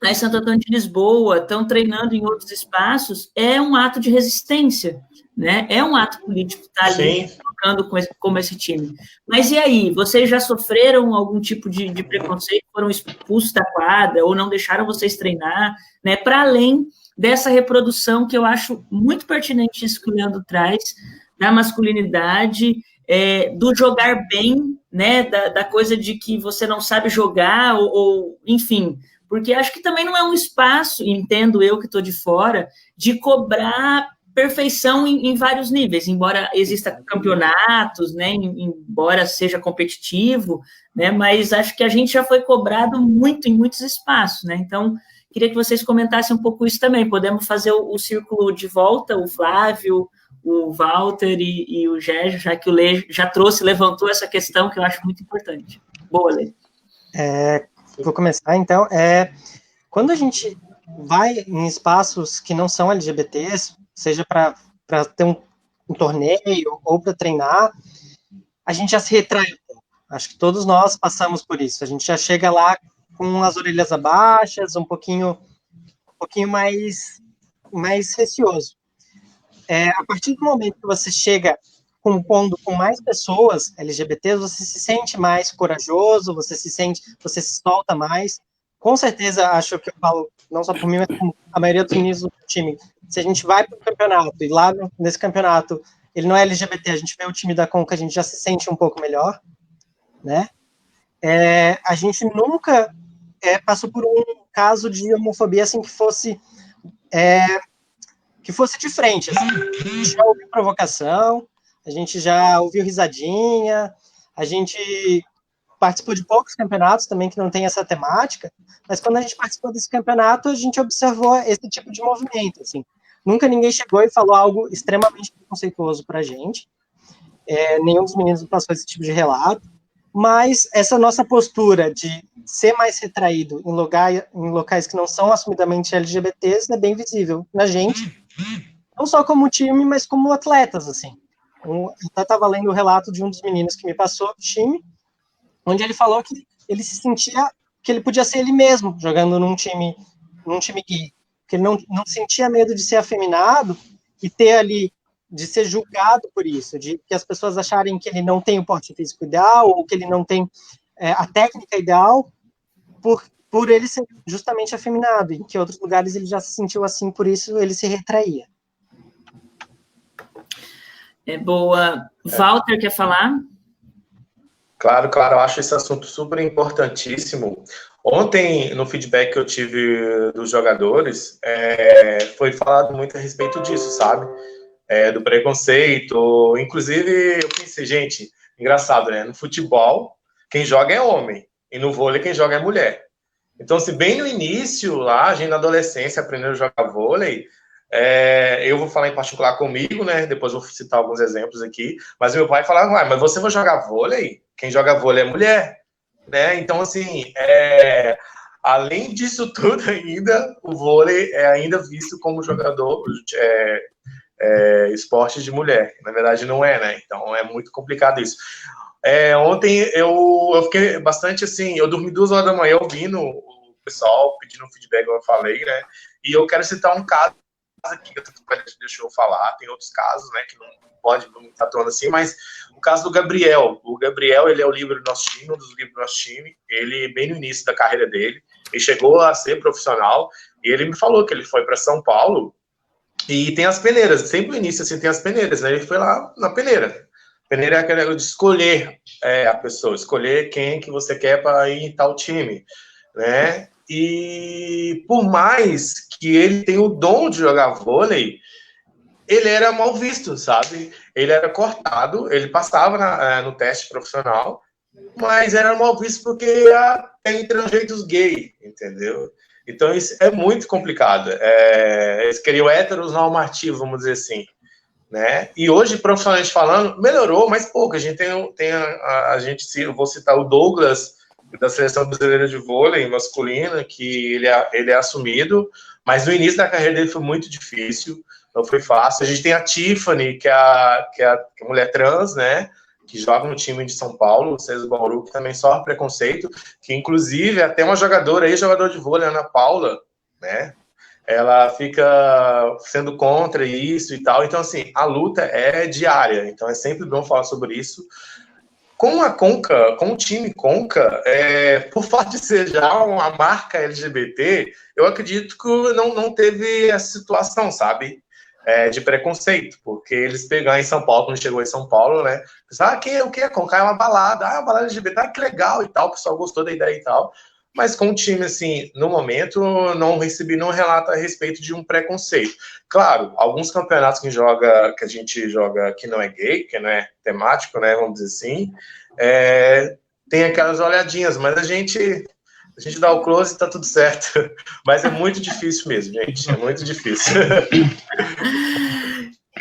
[SPEAKER 1] em Santo Antônio de Lisboa, estão treinando em outros espaços, é um ato de resistência, né? É um ato político estar ali tocando como esse time. Mas e aí? Vocês já sofreram algum tipo de preconceito? Foram expulsos da quadra ou não deixaram vocês treinar? Né? Para além dessa reprodução que eu acho muito pertinente isso que o Leandro traz, da masculinidade, do jogar bem, né? Da coisa de que você não sabe jogar ou enfim... Porque acho que também não é um espaço, entendo eu que estou de fora, de cobrar perfeição em vários níveis, embora exista campeonatos, né, embora seja competitivo, né, mas acho que a gente já foi cobrado muito em muitos espaços, né, então queria que vocês comentassem um pouco isso também. Podemos fazer o círculo de volta, o Flávio, o Walter e o Gérgio, já que o Lê já levantou essa questão que eu acho muito importante. Boa, Lê.
[SPEAKER 2] Vou começar, então. Quando a gente vai em espaços que não são LGBTs, seja para ter um torneio ou para treinar, a gente já se retrai. Acho que todos nós passamos por isso. A gente já chega lá com as orelhas abaixas, um pouquinho mais receoso. A partir do momento que você chega compondo com mais pessoas LGBTs, você se sente mais corajoso, você se solta mais. Com certeza, acho que eu falo, não só por mim, mas como a maioria dos meninos do time, se a gente vai para o campeonato, e lá nesse campeonato, ele não é LGBT, a gente vê o time da Conca, a gente já se sente um pouco melhor, né? A gente nunca passou por um caso de homofobia, assim, que fosse de frente, assim. A gente já ouviu provocação, a gente já ouviu risadinha, a gente participou de poucos campeonatos também que não tem essa temática, mas quando a gente participou desse campeonato, a gente observou esse tipo de movimento, assim. Nunca ninguém chegou e falou algo extremamente preconceituoso pra gente, nenhum dos meninos passou esse tipo de relato, mas essa nossa postura de ser mais retraído em locais que não são assumidamente LGBTs é bem visível na gente, não só como time, mas como atletas, assim. Eu até estava lendo o relato de um dos meninos que me passou do time, onde ele falou que ele se sentia que ele podia ser ele mesmo jogando num time gay, que ele não sentia medo de ser afeminado e ter ali, de ser julgado por isso, de que as pessoas acharem que ele não tem o porte físico ideal ou que ele não tem a técnica ideal por ele ser justamente afeminado, em que outros lugares ele já se sentiu assim, por isso ele se retraía.
[SPEAKER 1] Boa. Walter, quer falar?
[SPEAKER 4] Claro, eu acho esse assunto super importantíssimo. Ontem, no feedback que eu tive dos jogadores, foi falado muito a respeito disso, sabe? Do preconceito. Inclusive, eu pensei, gente, engraçado, né? No futebol, quem joga é homem, e no vôlei, quem joga é mulher. Então, se bem no início, lá, a gente na adolescência, aprendendo a jogar vôlei, eu vou falar em particular comigo, né? Depois vou citar alguns exemplos aqui. Mas meu pai falava, mas você vai jogar vôlei? Quem joga vôlei é mulher, né? Então, assim, além disso tudo ainda, o vôlei é ainda visto como jogador, esporte de mulher. Na verdade, não é, né? Então, é muito complicado isso. Ontem eu fiquei bastante assim, eu dormi 2 horas da manhã ouvindo o pessoal pedindo feedback, como eu falei, né? E eu quero citar um caso aqui que a Tatuapé deixou eu falar, tem outros casos, né, que não pode estar atuando assim, mas o caso do Gabriel. O Gabriel, ele é o líbero do nosso time, um dos líberos do nosso time. Ele, bem no início da carreira dele, ele chegou a ser profissional e ele me falou que ele foi para São Paulo e tem as peneiras. Sempre no início, assim, tem as peneiras, né? Ele foi lá na peneira. Peneira é aquela de escolher a pessoa, escolher quem que você quer para ir em tal time, né? E por mais que ele tenha o dom de jogar vôlei, ele era mal visto, sabe? Ele era cortado, ele passava no teste profissional, mas era mal visto porque tem trejeitos gay, entendeu? Então isso é muito complicado. Eles queriam héteros normativos, vamos dizer assim, né? E hoje, profissionalmente falando, melhorou, mas pouco. A gente eu vou citar o Douglas, da Seleção Brasileira de Vôlei masculina, que ele é assumido, mas no início da carreira dele foi muito difícil, não foi fácil. A gente tem a Tiffany, que é a mulher trans, né, que joga no time de São Paulo, o César Bauru, que também sofre preconceito, que inclusive até uma jogadora aí, jogador de vôlei, Ana Paula, né? Ela fica sendo contra isso e tal. Então, assim, a luta é diária. Então, é sempre bom falar sobre isso. Com a Conca, com o time Conca, por fato de ser já uma marca LGBT, eu acredito que não teve essa situação, sabe? De preconceito, porque eles pegaram em São Paulo, quando chegou em São Paulo, né? Pensaram, o que é Conca? É uma balada, uma balada LGBT, que legal e tal, o pessoal gostou da ideia e tal. Mas com o time, assim, no momento, não recebi nenhum relato a respeito de um preconceito. Claro, alguns campeonatos que a gente joga que não é gay, que não é temático, né, vamos dizer assim, tem aquelas olhadinhas, mas a gente dá o close e tá tudo certo. Mas é muito difícil mesmo, gente, é muito difícil.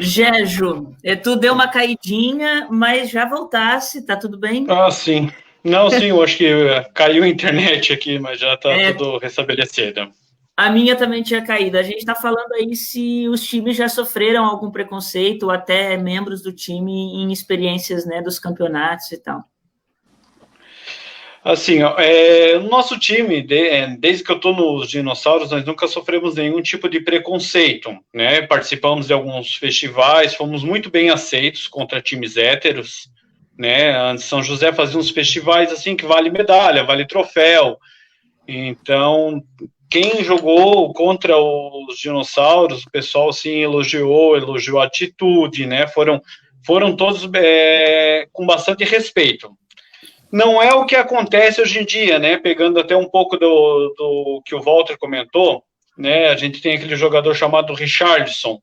[SPEAKER 1] Gerjo, tu deu uma caidinha, mas já voltasse, tá tudo bem?
[SPEAKER 5] Ah, sim. Não, sim, eu acho que caiu a internet aqui, mas já está tudo restabelecido.
[SPEAKER 1] A minha também tinha caído. A gente está falando aí se os times já sofreram algum preconceito, ou até membros do time em experiências, né, dos campeonatos e tal.
[SPEAKER 5] Assim, no nosso time, desde que eu estou nos Dinossauros, nós nunca sofremos nenhum tipo de preconceito, né? Participamos de alguns festivais, fomos muito bem aceitos contra times héteros, né? Antes São José fazia uns festivais assim que vale medalha, vale troféu. Então, quem jogou contra os Dinossauros, o pessoal assim elogiou a atitude, né? Foram todos com bastante respeito. Não é o que acontece hoje em dia, né? Pegando até um pouco do que o Walter comentou, né? A gente tem aquele jogador chamado Richardson,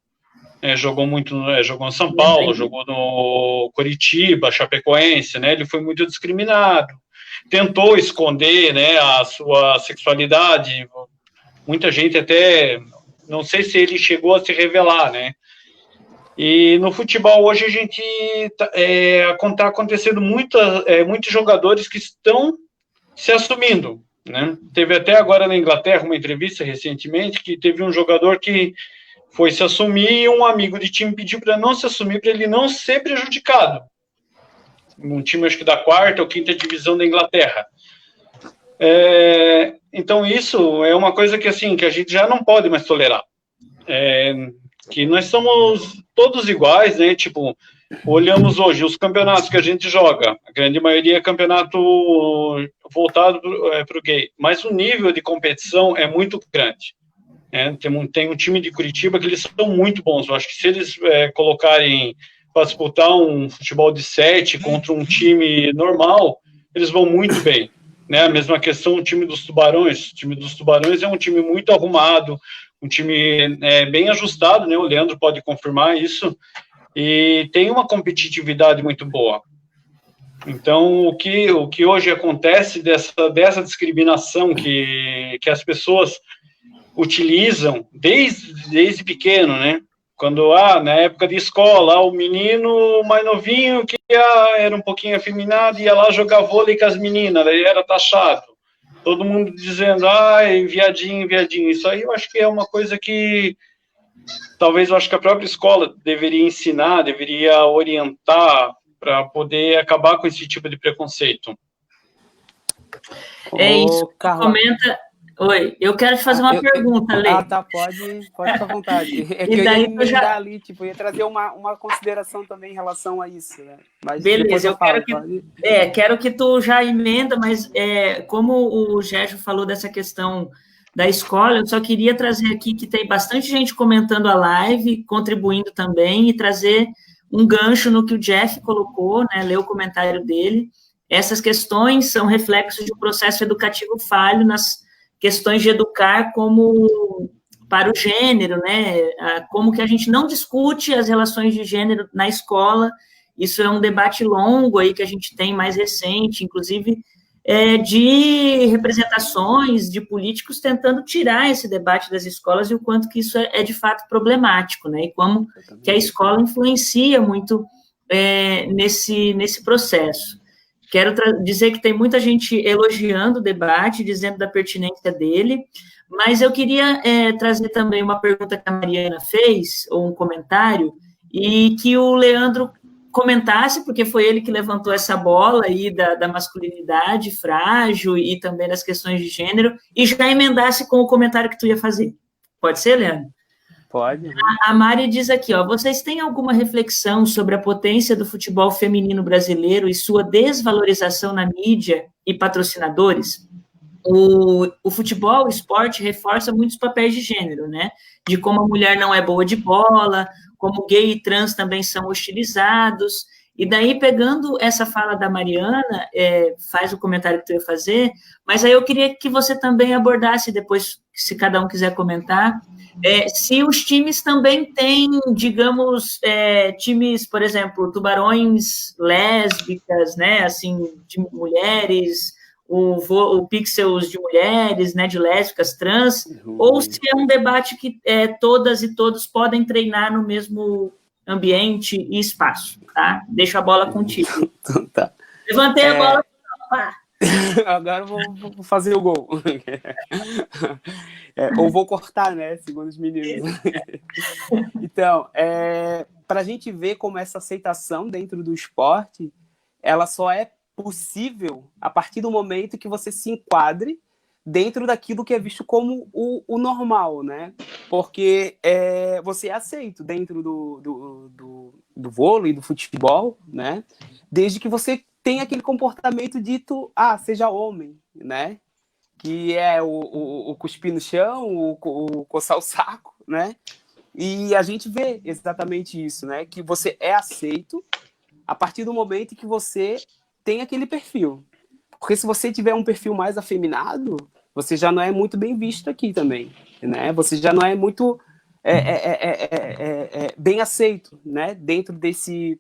[SPEAKER 5] jogou no São Paulo, jogou no Coritiba, Chapecoense, né? Ele foi muito discriminado, tentou esconder, né, a sua sexualidade. Muita gente até, não sei se ele chegou a se revelar, né? E no futebol hoje a gente está acontecendo muitos jogadores que estão se assumindo, né? Teve até agora na Inglaterra uma entrevista recentemente que teve um jogador que foi se assumir e um amigo de time pediu para não se assumir, para ele não ser prejudicado. Um time, acho que da 4ª ou 5ª divisão da Inglaterra. Então, isso é uma coisa que, assim, que a gente já não pode mais tolerar. Que nós somos todos iguais, né? Tipo, olhamos hoje os campeonatos que a gente joga, a grande maioria é campeonato voltado para o gay, mas o nível de competição é muito grande. Tem um time de Curitiba que eles são muito bons. Eu acho que se eles colocarem para disputar um futebol de 7 contra um time normal, eles vão muito bem, né? A mesma questão o time dos Tubarões. O time dos Tubarões é um time muito arrumado, um time bem ajustado, né? O Leandro pode confirmar isso, e tem uma competitividade muito boa. Então, o que hoje acontece dessa discriminação que as pessoas utilizam desde pequeno, né? Quando, na época de escola, o menino mais novinho que era um pouquinho afeminado ia lá jogar vôlei com as meninas, daí era taxado. Todo mundo dizendo, viadinho, viadinho. Isso aí eu acho que é uma coisa que talvez eu acho que a própria escola deveria ensinar, deveria orientar para poder acabar com esse tipo de preconceito.
[SPEAKER 1] É isso, comenta... Oi, eu quero te fazer uma pergunta, Lê.
[SPEAKER 3] Tá, pode ficar à vontade. Que eu ia emendar ali, tipo, eu ia trazer uma consideração também em relação a isso, né? Mas
[SPEAKER 1] beleza, quero que tu já emenda, mas como o Gerjo falou dessa questão da escola, eu só queria trazer aqui que tem bastante gente comentando a live, contribuindo também, e trazer um gancho no que o Jeff colocou, né, ler o comentário dele. Essas questões são reflexos de um processo educativo falho nas questões de educar como para o gênero, né? Como que a gente não discute as relações de gênero na escola. Isso é um debate longo aí que a gente tem, mais recente, inclusive de representações de políticos tentando tirar esse debate das escolas e o quanto que isso é de fato problemático, né? E como que a escola influencia muito nesse processo. Quero dizer que tem muita gente elogiando o debate, dizendo da pertinência dele, mas eu queria trazer também uma pergunta que a Mariana fez, ou um comentário, e que o Leandro comentasse, porque foi ele que levantou essa bola aí da masculinidade frágil e também das questões de gênero, e já emendasse com o comentário que tu ia fazer. Pode ser, Leandro?
[SPEAKER 3] Pode.
[SPEAKER 1] A Mari diz aqui, ó, vocês têm alguma reflexão sobre a potência do futebol feminino brasileiro e sua desvalorização na mídia e patrocinadores? O futebol, o esporte, reforça muitos papéis de gênero, né? De como a mulher não é boa de bola, como gay e trans também são hostilizados. E daí, pegando essa fala da Mariana, faz o comentário que tu ia fazer, mas aí eu queria que você também abordasse depois, se cada um quiser comentar, se os times também têm, digamos, times, por exemplo, tubarões lésbicas, né, assim, de mulheres, o Pixels de mulheres, né, de lésbicas, trans, ou se é um debate que todas e todos podem treinar no mesmo ambiente e espaço, tá? Deixo a bola contigo.
[SPEAKER 3] Tá.
[SPEAKER 1] Levantei a bola.
[SPEAKER 3] Agora eu vou fazer o gol. Ou vou cortar, né? Segundo os meninos. Então, para a gente ver como essa aceitação dentro do esporte, ela só é possível a partir do momento que você se enquadre dentro daquilo que é visto como o normal, né? Porque você é aceito dentro do vôlei, do futebol, né? Desde que você tenha aquele comportamento dito, seja homem, né? Que é o cuspir no chão, o coçar o saco, né? E a gente vê exatamente isso, né? Que você é aceito a partir do momento que você tem aquele perfil. Porque se você tiver um perfil mais afeminado, você já não é muito bem visto aqui também, né? Você já não é muito bem aceito, né? Dentro desse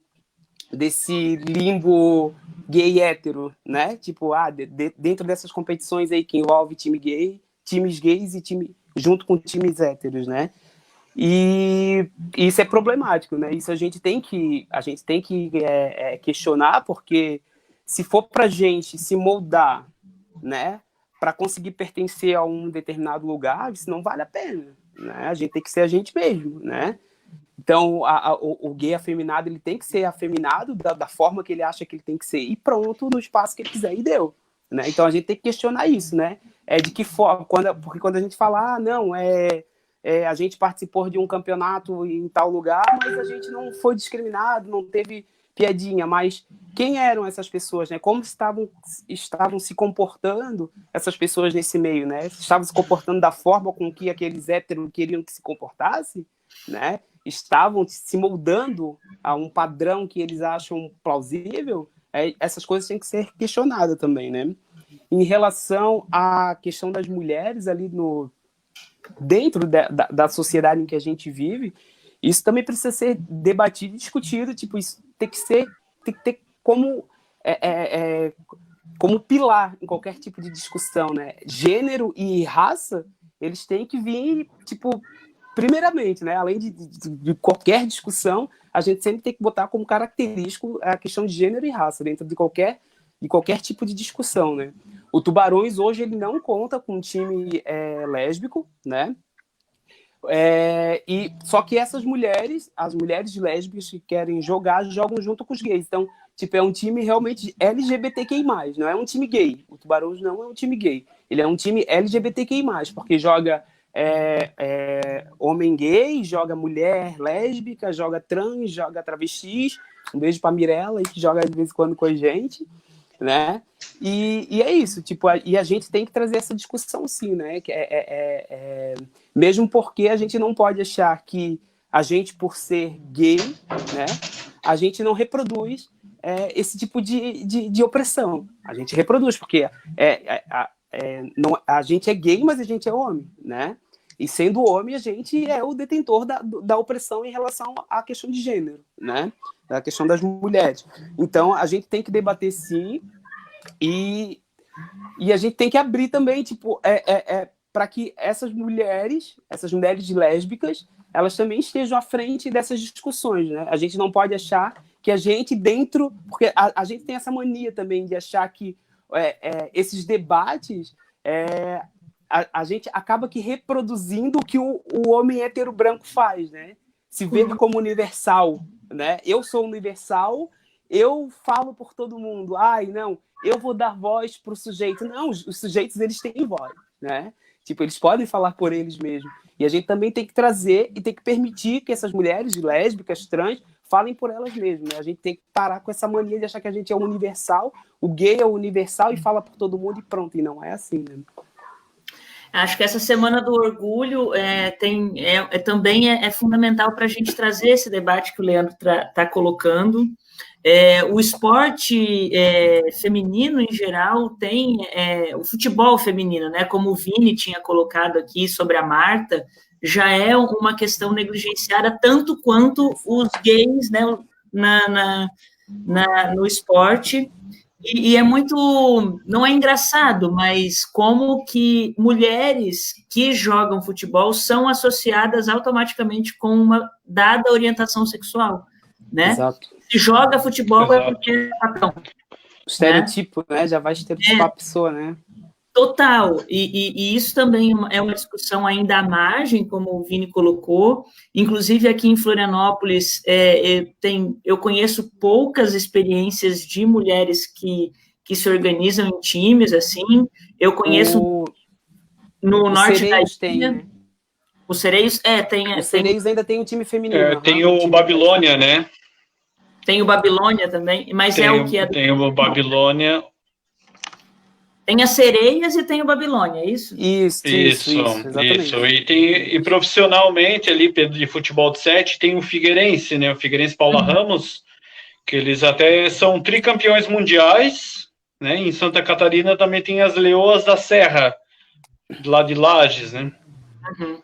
[SPEAKER 3] limbo gay hétero, né? Tipo, dentro dessas competições aí que envolve times gays e junto com times héteros, né? E isso é problemático, né? Isso a gente tem que questionar, porque se for para gente se moldar, né, para conseguir pertencer a um determinado lugar, isso não vale a pena, né? A gente tem que ser a gente mesmo, né? Então, o gay afeminado, ele tem que ser afeminado da forma que ele acha que ele tem que ser, e pronto, no espaço que ele quiser, e deu, né? Então, a gente tem que questionar isso, né? De que forma, porque quando a gente fala, a gente participou de um campeonato em tal lugar, mas a gente não foi discriminado, não teve piadinha, mas quem eram essas pessoas, né? Como estavam se comportando essas pessoas nesse meio, né? Estavam se comportando da forma com que aqueles héteros queriam que se comportasse, né? Estavam se moldando a um padrão que eles acham plausível. Essas coisas têm que ser questionadas também, né? Em relação à questão das mulheres ali dentro da sociedade em que a gente vive, isso também precisa ser debatido e discutido. Tipo, isso tem que ter como pilar em qualquer tipo de discussão, né? Gênero e raça, eles têm que vir, tipo, primeiramente, né? Além de qualquer discussão, a gente sempre tem que botar como característico a questão de gênero e raça dentro de qualquer tipo de discussão, né? O Tubarões hoje ele não conta com um time lésbico, né? E só que as mulheres lésbicas que querem jogar, jogam junto com os gays. Então, tipo, é um time realmente LGBTQI+, não é um time gay. O Tubarões não é um time gay. Ele é um time LGBTQI+, porque joga homem gay, joga mulher lésbica, joga trans, joga travestis. Um beijo pra Mirella, que joga de vez em quando com a gente, né? E é isso, tipo, e a gente tem que trazer essa discussão sim, né? Que mesmo porque a gente não pode achar que a gente, por ser gay, né, a gente não reproduz esse tipo de opressão. A gente reproduz, porque a gente é gay, mas a gente é homem, né? E sendo homem, a gente é o detentor da opressão em relação à questão de gênero, né? Da questão das mulheres. Então, a gente tem que debater sim, e a gente tem que abrir também, tipo, para que essas mulheres lésbicas, elas também estejam à frente dessas discussões, né? A gente não pode achar que a gente dentro... Porque a gente tem essa mania também de achar que esses debates... A gente acaba que reproduzindo o que o homem hétero branco faz, né? Se vê como universal, né? Eu sou universal, eu falo por todo mundo. Ai, não, eu vou dar voz para o sujeito. Não, os sujeitos, eles têm voz, né? Tipo, eles podem falar por eles mesmos. E a gente também tem que trazer e tem que permitir que essas mulheres lésbicas, trans, falem por elas mesmas, né? A gente tem que parar com essa mania de achar que a gente é universal, o gay é universal e fala por todo mundo e pronto. E não é assim, né?
[SPEAKER 1] Acho que essa Semana do Orgulho também é fundamental para a gente trazer esse debate que o Leandro está colocando. O esporte feminino, em geral, tem o futebol feminino, né? Como o Vini tinha colocado aqui sobre a Marta, já é uma questão negligenciada tanto quanto os gays, né, no esporte. E é muito, não é engraçado, mas como que mulheres que jogam futebol são associadas automaticamente com uma dada orientação sexual, né?
[SPEAKER 3] Exato.
[SPEAKER 1] Se joga futebol é porque é patrão.
[SPEAKER 3] O estereotipo, né? Já vai estereotipar a pessoa, né?
[SPEAKER 1] Total, e isso também é uma discussão ainda à margem, como o Vini colocou, inclusive aqui em Florianópolis, eu conheço poucas experiências de mulheres que se organizam em times, assim, eu conheço no norte da ilha,
[SPEAKER 3] né?
[SPEAKER 1] Os Sereios,
[SPEAKER 3] Os Sereios ainda tem um time feminino.
[SPEAKER 5] Tem o Babilônia, né?
[SPEAKER 1] Tem o Babilônia também, mas
[SPEAKER 5] Tem o Babilônia...
[SPEAKER 1] Tem as Sereias e tem o Babilônia, é isso?
[SPEAKER 3] Isso, exatamente.
[SPEAKER 5] Isso. E profissionalmente, ali, de futebol de 7, tem o Figueirense, né? O Figueirense Paula Ramos, que eles até são tricampeões mundiais, né? Em Santa Catarina também tem as Leoas da Serra, lá de Lages, né?
[SPEAKER 1] Uhum.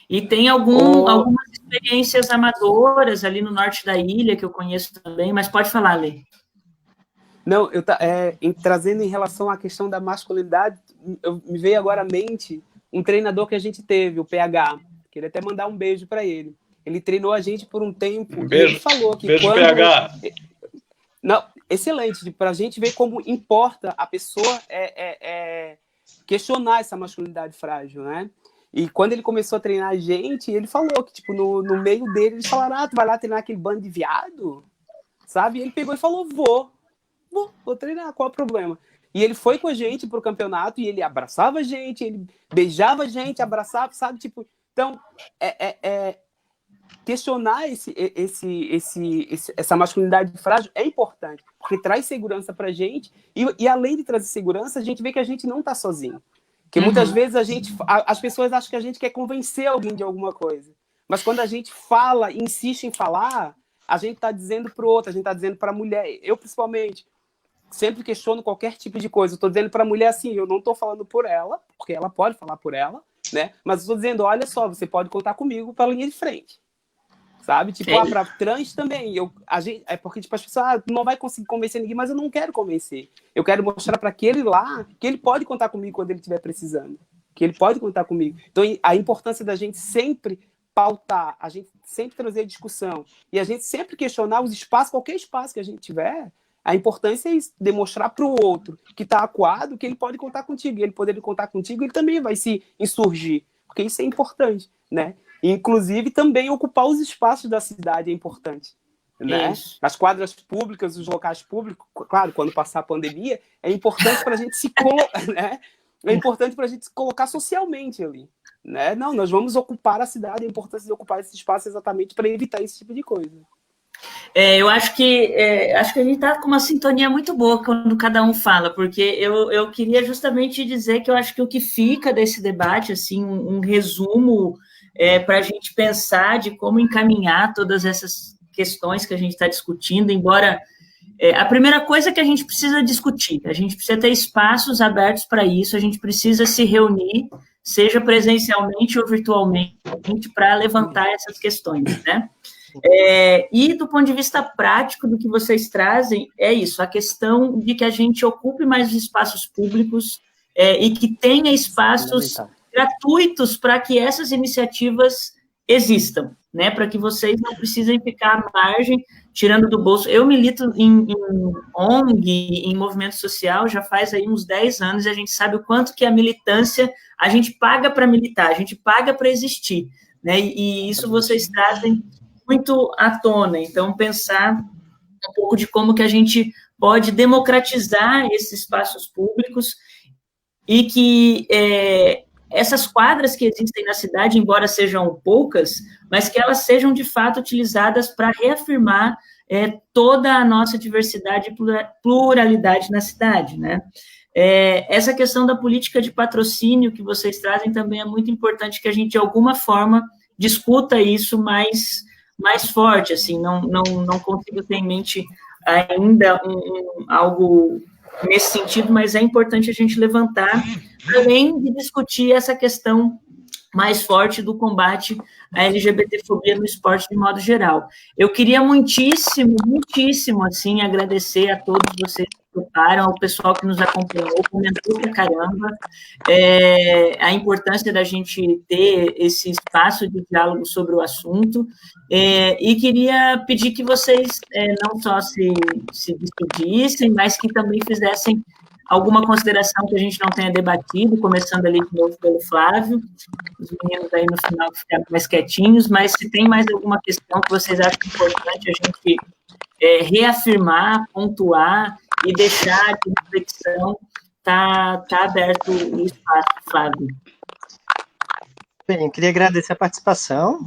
[SPEAKER 1] E tem algumas experiências amadoras ali no norte da ilha, que eu conheço também, mas pode falar, Lê.
[SPEAKER 3] Não, trazendo em relação à questão da masculinidade, me veio agora à mente um treinador que a gente teve, o PH. Queria até mandar um beijo para ele. Ele treinou a gente por um tempo.
[SPEAKER 5] Um beijo,
[SPEAKER 3] e ele falou que
[SPEAKER 5] beijo, PH.
[SPEAKER 3] Não, excelente, para a gente ver como importa a pessoa questionar essa masculinidade frágil, né? E quando ele começou a treinar a gente, ele falou que, tipo, no meio dele, eles falaram, tu vai lá treinar aquele bando de viado? Sabe? E ele pegou e falou, vou treinar, qual é o problema? E ele foi com a gente pro campeonato e ele abraçava a gente, ele beijava a gente, abraçava, sabe? Tipo, então, questionar essa masculinidade frágil é importante, porque traz segurança pra gente e além de trazer segurança, a gente vê que a gente não tá sozinho. Porque muitas vezes as pessoas acham que a gente quer convencer alguém de alguma coisa. Mas quando a gente fala, insiste em falar, a gente tá dizendo pro outro, a gente tá dizendo pra mulher. Eu, principalmente, sempre questiono qualquer tipo de coisa. Eu tô dizendo pra mulher assim, eu não tô falando por ela, porque ela pode falar por ela, né? Mas eu tô dizendo, olha só, você pode contar comigo pra linha de frente. Sabe? Tipo, pra trans também. Porque tipo, as pessoas não vai conseguir convencer ninguém, mas eu não quero convencer. Eu quero mostrar para aquele lá que ele pode contar comigo quando ele estiver precisando. Que ele pode contar comigo. Então, a importância da gente sempre pautar, a gente sempre trazer discussão e a gente sempre questionar os espaços, qualquer espaço que a gente tiver, a importância é isso, demonstrar para o outro que está acuado que ele pode contar contigo. E ele poder contar contigo, ele também vai se insurgir. Porque isso é importante, né? Inclusive, também ocupar os espaços da cidade é importante. Né? As quadras públicas, os locais públicos, claro, quando passar a pandemia, é importante para a gente se colocar, né? É importante para a gente se colocar socialmente ali. Né? Não, nós vamos ocupar a cidade, a importância de ocupar esse espaço exatamente para evitar esse tipo de coisa.
[SPEAKER 1] Eu acho que a gente está com uma sintonia muito boa quando cada um fala, porque eu queria justamente dizer que eu acho que o que fica desse debate, assim, um resumo para a gente pensar de como encaminhar todas essas questões que a gente está discutindo, embora a primeira coisa que a gente precisa discutir, a gente precisa ter espaços abertos para isso, a gente precisa se reunir, seja presencialmente ou virtualmente, para levantar essas questões, né? E do ponto de vista prático do que vocês trazem, é isso, a questão de que a gente ocupe mais os espaços públicos e que tenha espaços gratuitos para que essas iniciativas existam, né? Para que vocês não precisem ficar à margem, tirando do bolso. Eu milito em ONG, em movimento social, já faz aí uns 10 anos, e a gente sabe o quanto que a militância, a gente paga para militar, a gente paga para existir, né? E isso vocês trazem muito à tona. Então, pensar um pouco de como que a gente pode democratizar esses espaços públicos e que essas quadras que existem na cidade, embora sejam poucas, mas que elas sejam, de fato, utilizadas para reafirmar toda a nossa diversidade e pluralidade na cidade, né? Essa questão da política de patrocínio que vocês trazem também é muito importante que a gente, de alguma forma, discuta isso mais forte, assim, não consigo ter em mente ainda algo nesse sentido, mas é importante a gente levantar, além de discutir essa questão mais forte do combate à LGBTfobia no esporte de modo geral. Eu queria muitíssimo, assim, agradecer a todos vocês que toparam, ao pessoal que nos acompanhou, comentou pra caramba, a importância da gente ter esse espaço de diálogo sobre o assunto, e queria pedir que vocês não só se despedissem, mas que também fizessem alguma consideração que a gente não tenha debatido, começando ali de novo pelo Flávio, os meninos aí no final ficaram mais quietinhos, mas se tem mais alguma questão que vocês acham importante a gente reafirmar, pontuar e deixar de reflexão, tá aberto o espaço, Flávio.
[SPEAKER 2] Bem, eu queria agradecer a participação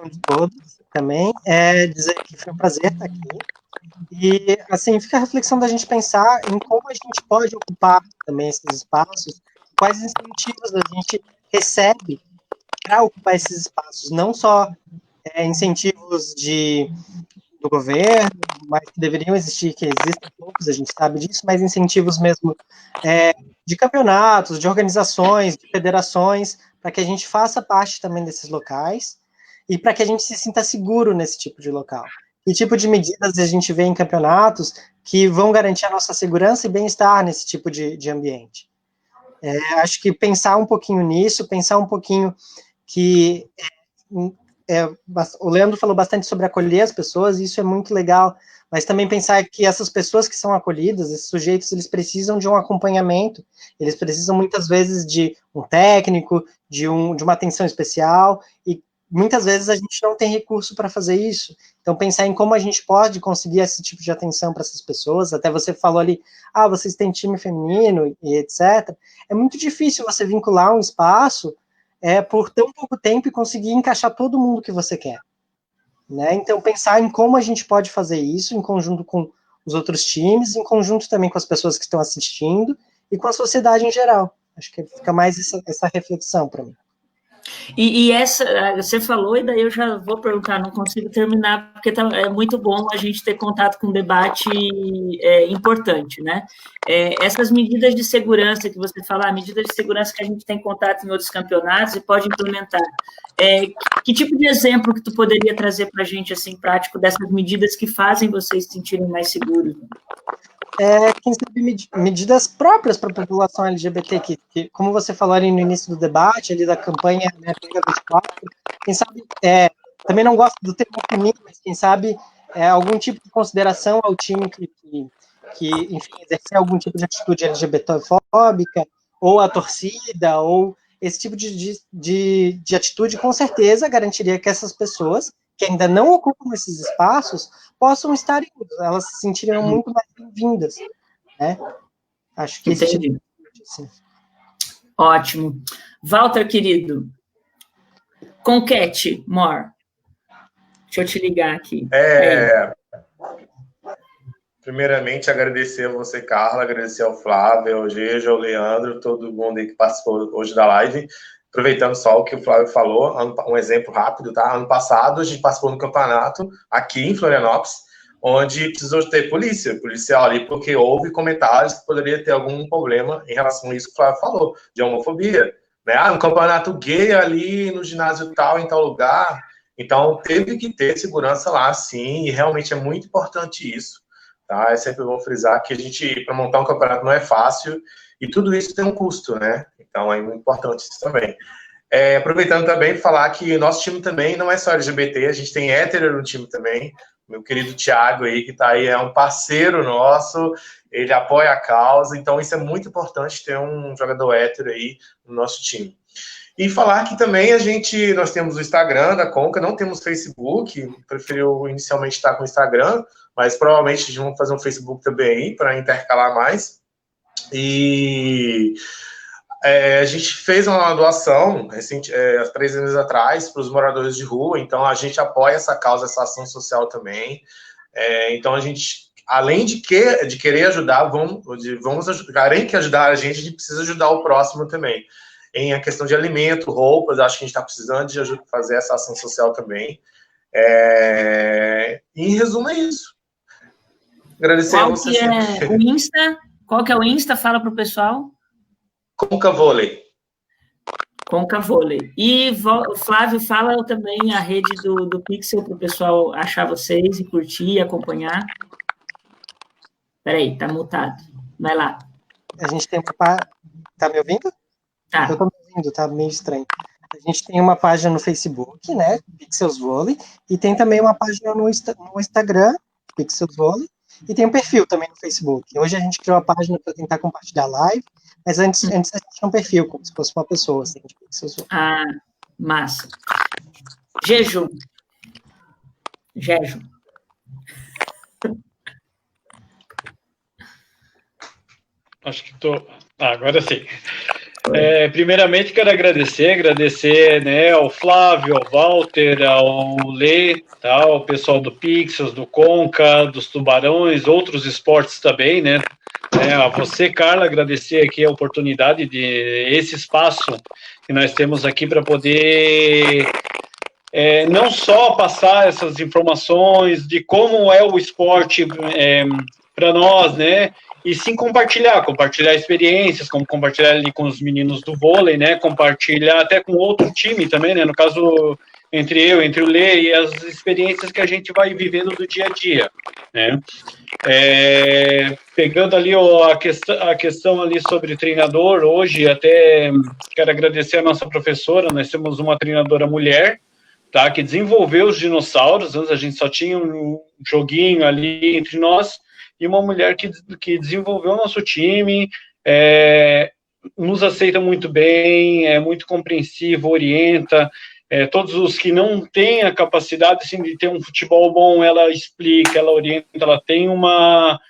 [SPEAKER 2] de todos também, dizer que foi um prazer estar aqui. E, assim, fica a reflexão da gente pensar em como a gente pode ocupar também esses espaços, quais incentivos a gente recebe para ocupar esses espaços, não só incentivos do governo, mas que deveriam existir, que existem poucos, a gente sabe disso, mas incentivos mesmo de campeonatos, de organizações, de federações, para que a gente faça parte também desses locais e para que a gente se sinta seguro nesse tipo de local. Que tipo de medidas a gente vê em campeonatos que vão garantir a nossa segurança e bem-estar nesse tipo de ambiente? Acho que pensar um pouquinho nisso, pensar um pouquinho que o Leandro falou bastante sobre acolher as pessoas, e isso é muito legal, mas também pensar que essas pessoas que são acolhidas, esses sujeitos, eles precisam de um acompanhamento, eles precisam muitas vezes de um técnico, de uma atenção especial, e muitas vezes a gente não tem recurso para fazer isso. Então, pensar em como a gente pode conseguir esse tipo de atenção para essas pessoas. Até você falou ali, vocês têm time feminino e etc. É muito difícil você vincular um espaço por tão pouco tempo e conseguir encaixar todo mundo que você quer, né? Então, pensar em como a gente pode fazer isso em conjunto com os outros times, em conjunto também com as pessoas que estão assistindo e com a sociedade em geral. Acho que fica mais essa reflexão para mim.
[SPEAKER 1] E essa, você falou, e daí eu já vou perguntar, não consigo terminar, porque é muito bom a gente ter contato com um debate importante, né? Essas medidas de segurança que você fala, medidas de segurança que a gente tem contato em outros campeonatos e pode implementar. Que tipo de exemplo que tu poderia trazer para a gente, assim, prático, dessas medidas que fazem vocês se sentirem mais seguros?
[SPEAKER 2] Quem sabe medidas próprias para a população LGBT, que, como você falou ali no início do debate, ali da campanha, né, Pega 24, quem sabe, também não gosto do termo feminino, mas quem sabe algum tipo de consideração ao time que enfim, exercer algum tipo de atitude LGBTfóbica, ou a torcida, ou esse tipo de atitude, com certeza garantiria que essas pessoas que ainda não ocupam esses espaços possam estar em uso, elas se sentiriam muito mais bem-vindas, né? Acho que esse tipo de...
[SPEAKER 1] Ótimo. Walter, querido, Conquete, More. Deixa eu te ligar aqui.
[SPEAKER 4] Primeiramente, agradecer a você, Carla, agradecer ao Flávio, ao Geja, ao Leandro, todo mundo aí que participou hoje da live. Aproveitando só o que o Flávio falou, um exemplo rápido, tá? Ano passado, a gente participou do campeonato aqui em Florianópolis, onde precisou ter policial ali, porque houve comentários que poderia ter algum problema em relação a isso que o Flávio falou, de homofobia, né? Um campeonato gay ali no ginásio tal, em tal lugar. Então, teve que ter segurança lá, sim, e realmente é muito importante isso, tá? É sempre bom frisar que a gente, para montar um campeonato não é fácil, e tudo isso tem um custo, né? Então, é muito importante isso também. Aproveitando também para falar que nosso time também não é só LGBT, a gente tem hétero no time também. Meu querido Thiago aí, que está aí, é um parceiro nosso, ele apoia a causa, então isso é muito importante ter um jogador hétero aí no nosso time. E falar que também nós temos o Instagram da Conca, não temos Facebook, preferiu inicialmente estar com o Instagram, mas provavelmente a gente vai fazer um Facebook também para intercalar mais. E a gente fez uma doação há 3 anos atrás para os moradores de rua, então a gente apoia essa causa, essa ação social também. Então a gente, além de querer ajudar, além de ajudar a gente precisa ajudar o próximo também. Em a questão de alimento, roupas, acho que a gente está precisando de fazer essa ação social também. Em resumo, é isso. Agradecemos.
[SPEAKER 1] Qual que é o Insta? Qual que é o Insta? Fala para o pessoal.
[SPEAKER 4] Conca Vôlei.
[SPEAKER 1] Conca Vôlei. E, Flávio, fala também a rede do Pixel para o pessoal achar vocês e curtir e acompanhar. Peraí, tá mutado. Vai lá.
[SPEAKER 2] A gente tem uma... Tá me ouvindo?
[SPEAKER 1] Tá.
[SPEAKER 2] Eu tô me ouvindo, tá meio estranho. A gente tem uma página no Facebook, né, Pixels Vôlei, e tem também uma página no Instagram, Pixels Vôlei, e tem um perfil também no Facebook. Hoje a gente criou uma página para tentar compartilhar live, mas antes a gente tinha um perfil, como se fosse uma pessoa, assim, de Pixels Vôlei.
[SPEAKER 1] Ah, massa. Jeju.
[SPEAKER 5] Acho que estou... agora sim. Primeiramente, quero agradecer, né, ao Flávio, ao Walter, ao Lê, tá, ao pessoal do Pixels, do Conca, dos Tubarões, outros esportes também, né? A você, Carla, agradecer aqui a oportunidade de esse espaço que nós temos aqui para poder não só passar essas informações de como é o esporte para nós, né? E sim compartilhar experiências, como compartilhar ali com os meninos do vôlei, né? Compartilhar até com outro time também, né? No caso, entre o Lê e as experiências que a gente vai vivendo do dia a dia, né? Pegando ali a questão ali sobre treinador, hoje até quero agradecer a nossa professora, nós temos uma treinadora mulher, tá? Que desenvolveu os dinossauros, antes a gente só tinha um joguinho ali entre nós, e uma mulher que desenvolveu o nosso time, nos aceita muito bem, é muito compreensivo, orienta, todos os que não têm a capacidade assim, de ter um futebol bom, ela explica, ela orienta, ela tem uma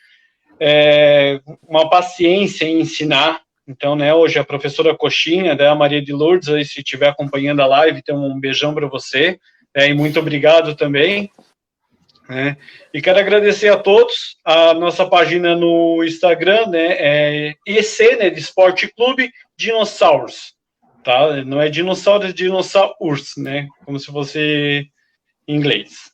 [SPEAKER 5] paciência em ensinar. Então, né, hoje a professora Coxinha, a Maria de Lourdes, aí, se estiver acompanhando a live, então um beijão para você, e muito obrigado também. E quero agradecer a todos, a nossa página no Instagram, né, EC, né, de Esporte Clube Dinossauros, tá? Não é dinossauro, é dinossauros, né, como se fosse em inglês.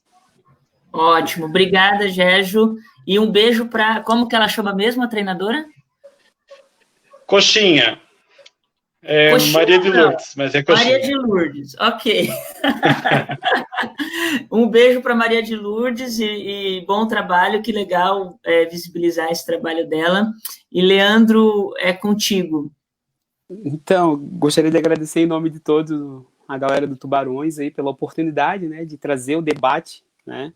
[SPEAKER 1] Ótimo, obrigada, Jeju, e um beijo para, como que ela chama mesmo, a treinadora?
[SPEAKER 5] Coxinha.
[SPEAKER 1] Coxinha,
[SPEAKER 5] Maria de Lourdes, mas é Coxinha.
[SPEAKER 1] Maria de Lourdes, ok. Um beijo para Maria de Lourdes e bom trabalho, que legal visibilizar esse trabalho dela. E, Leandro, é contigo.
[SPEAKER 3] Então, gostaria de agradecer em nome de todos a galera do Tubarões aí pela oportunidade, né, de trazer o debate, né?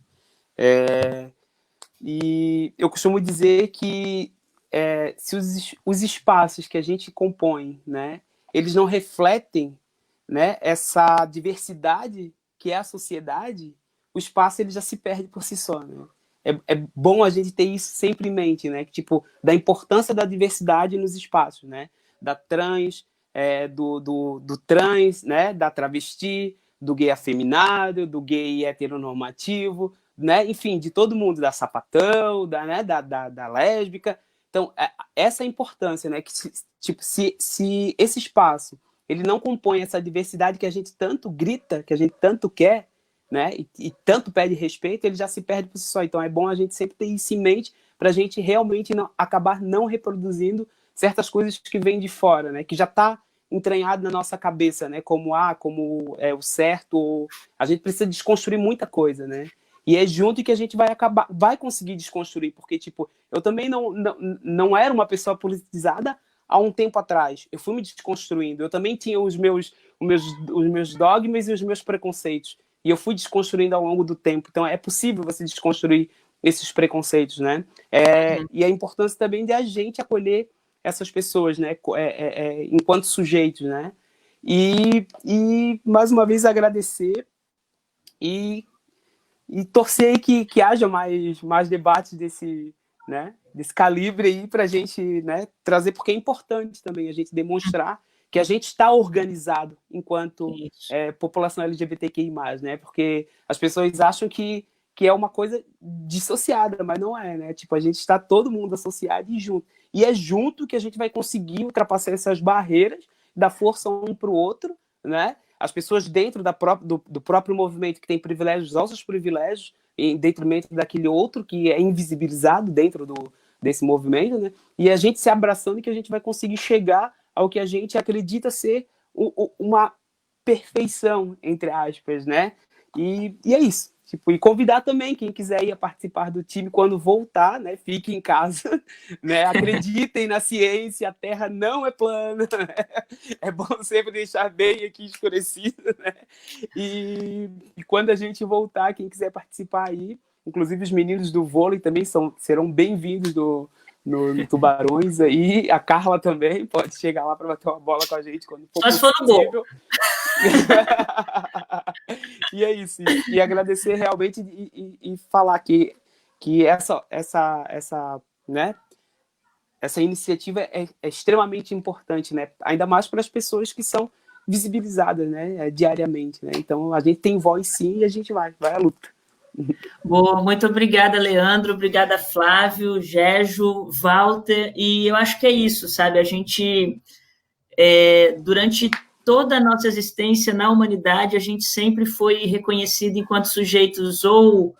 [SPEAKER 3] E eu costumo dizer que se os espaços que a gente compõe, né, eles não refletem, né, essa diversidade que é a sociedade, o espaço ele já se perde por si só, né? É bom a gente ter isso sempre em mente, né? Tipo, da importância da diversidade nos espaços, né? Da trans, do trans, né? Da travesti, do gay afeminado, do gay heteronormativo, né? Enfim, de todo mundo, da sapatão, da lésbica. Então, essa é a importância, né? Que, tipo, se esse espaço ele não compõe essa diversidade que a gente tanto grita, que a gente tanto quer, né? E tanto pede respeito, ele já se perde por si só. Então, é bom a gente sempre ter isso em mente para a gente realmente acabar não reproduzindo certas coisas que vêm de fora, né? Que já está entranhado na nossa cabeça, né? Como é o certo. A gente precisa desconstruir muita coisa, né? E é junto que a gente vai conseguir desconstruir, porque, tipo, eu também não era uma pessoa politizada há um tempo atrás. Eu fui me desconstruindo. Eu também tinha os meus dogmas e os meus preconceitos. E eu fui desconstruindo ao longo do tempo. Então, é possível você desconstruir esses preconceitos, né? E a importância também de a gente acolher essas pessoas, né? Enquanto sujeitos, né? E mais uma vez agradecer e torcer aí que haja mais debates desse, né, desse calibre aí para a gente, né, trazer, porque é importante também a gente demonstrar que a gente está organizado enquanto população LGBTQI+, né, porque as pessoas acham que é uma coisa dissociada, mas não é, né, tipo, a gente está todo mundo associado e junto. E é junto que a gente vai conseguir ultrapassar essas barreiras, dar força um para o outro, né, as pessoas dentro do próprio movimento que tem privilégios, usam seus privilégios em detrimento daquele outro que é invisibilizado dentro desse movimento, né? E a gente se abraçando, que a gente vai conseguir chegar ao que a gente acredita ser uma perfeição, entre aspas, né? E é isso. Tipo, e convidar também quem quiser ir a participar do time quando voltar, né? Fique em casa, né? Acreditem na ciência, a Terra não é plana, né? É bom sempre deixar bem aqui escurecido, né? E quando a gente voltar, quem quiser participar aí, inclusive os meninos do vôlei também serão bem-vindos no Tubarões aí, a Carla também pode chegar lá para bater uma bola com a gente quando for possível. E é isso, e agradecer realmente e falar que essa, né, essa iniciativa é extremamente importante, né, ainda mais para as pessoas que são visibilizadas, né, diariamente, né, então a gente tem voz sim e a gente vai à luta.
[SPEAKER 1] Boa, muito obrigada, Leandro, obrigada, Flávio, Gerjo, Walter, e eu acho que é isso, sabe, a gente, durante toda a nossa existência na humanidade, a gente sempre foi reconhecido enquanto sujeitos ou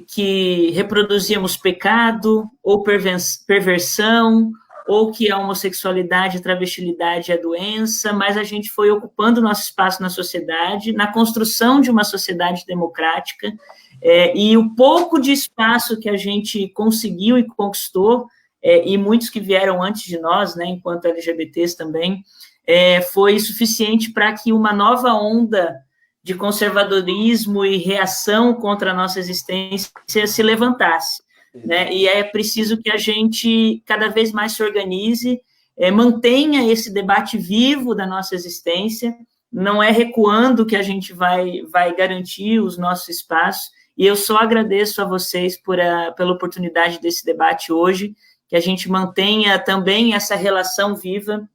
[SPEAKER 1] que reproduzíamos pecado, ou perversão, ou que a homossexualidade, a travestilidade é doença, mas a gente foi ocupando nosso espaço na sociedade, na construção de uma sociedade democrática, e o pouco de espaço que a gente conseguiu e conquistou, e muitos que vieram antes de nós, né, enquanto LGBTs também, foi suficiente para que uma nova onda de conservadorismo e reação contra a nossa existência se levantasse, né? E é preciso que a gente cada vez mais se organize, mantenha esse debate vivo da nossa existência, não é recuando que a gente vai garantir os nossos espaços, e eu só agradeço a vocês pela oportunidade desse debate hoje, que a gente mantenha também essa relação viva.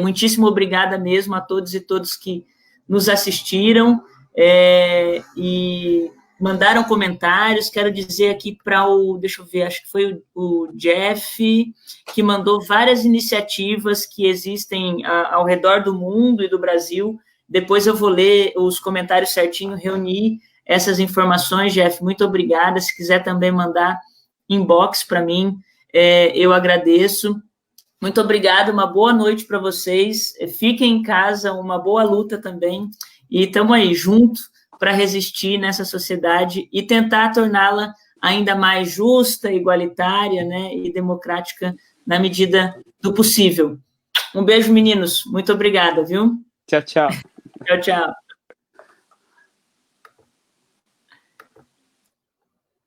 [SPEAKER 1] Muitíssimo obrigada mesmo a todos e todas que nos assistiram e mandaram comentários. Quero dizer aqui para deixa eu ver, acho que foi o Jeff, que mandou várias iniciativas que existem ao redor do mundo e do Brasil. Depois eu vou ler os comentários certinho, reunir essas informações, Jeff, muito obrigada. Se quiser também mandar inbox para mim, eu agradeço. Muito obrigada, uma boa noite para vocês, fiquem em casa, uma boa luta também, e estamos aí, junto, para resistir nessa sociedade e tentar torná-la ainda mais justa, igualitária, né, e democrática na medida do possível. Um beijo, meninos, muito obrigada, viu?
[SPEAKER 3] Tchau, tchau.
[SPEAKER 1] Tchau, tchau.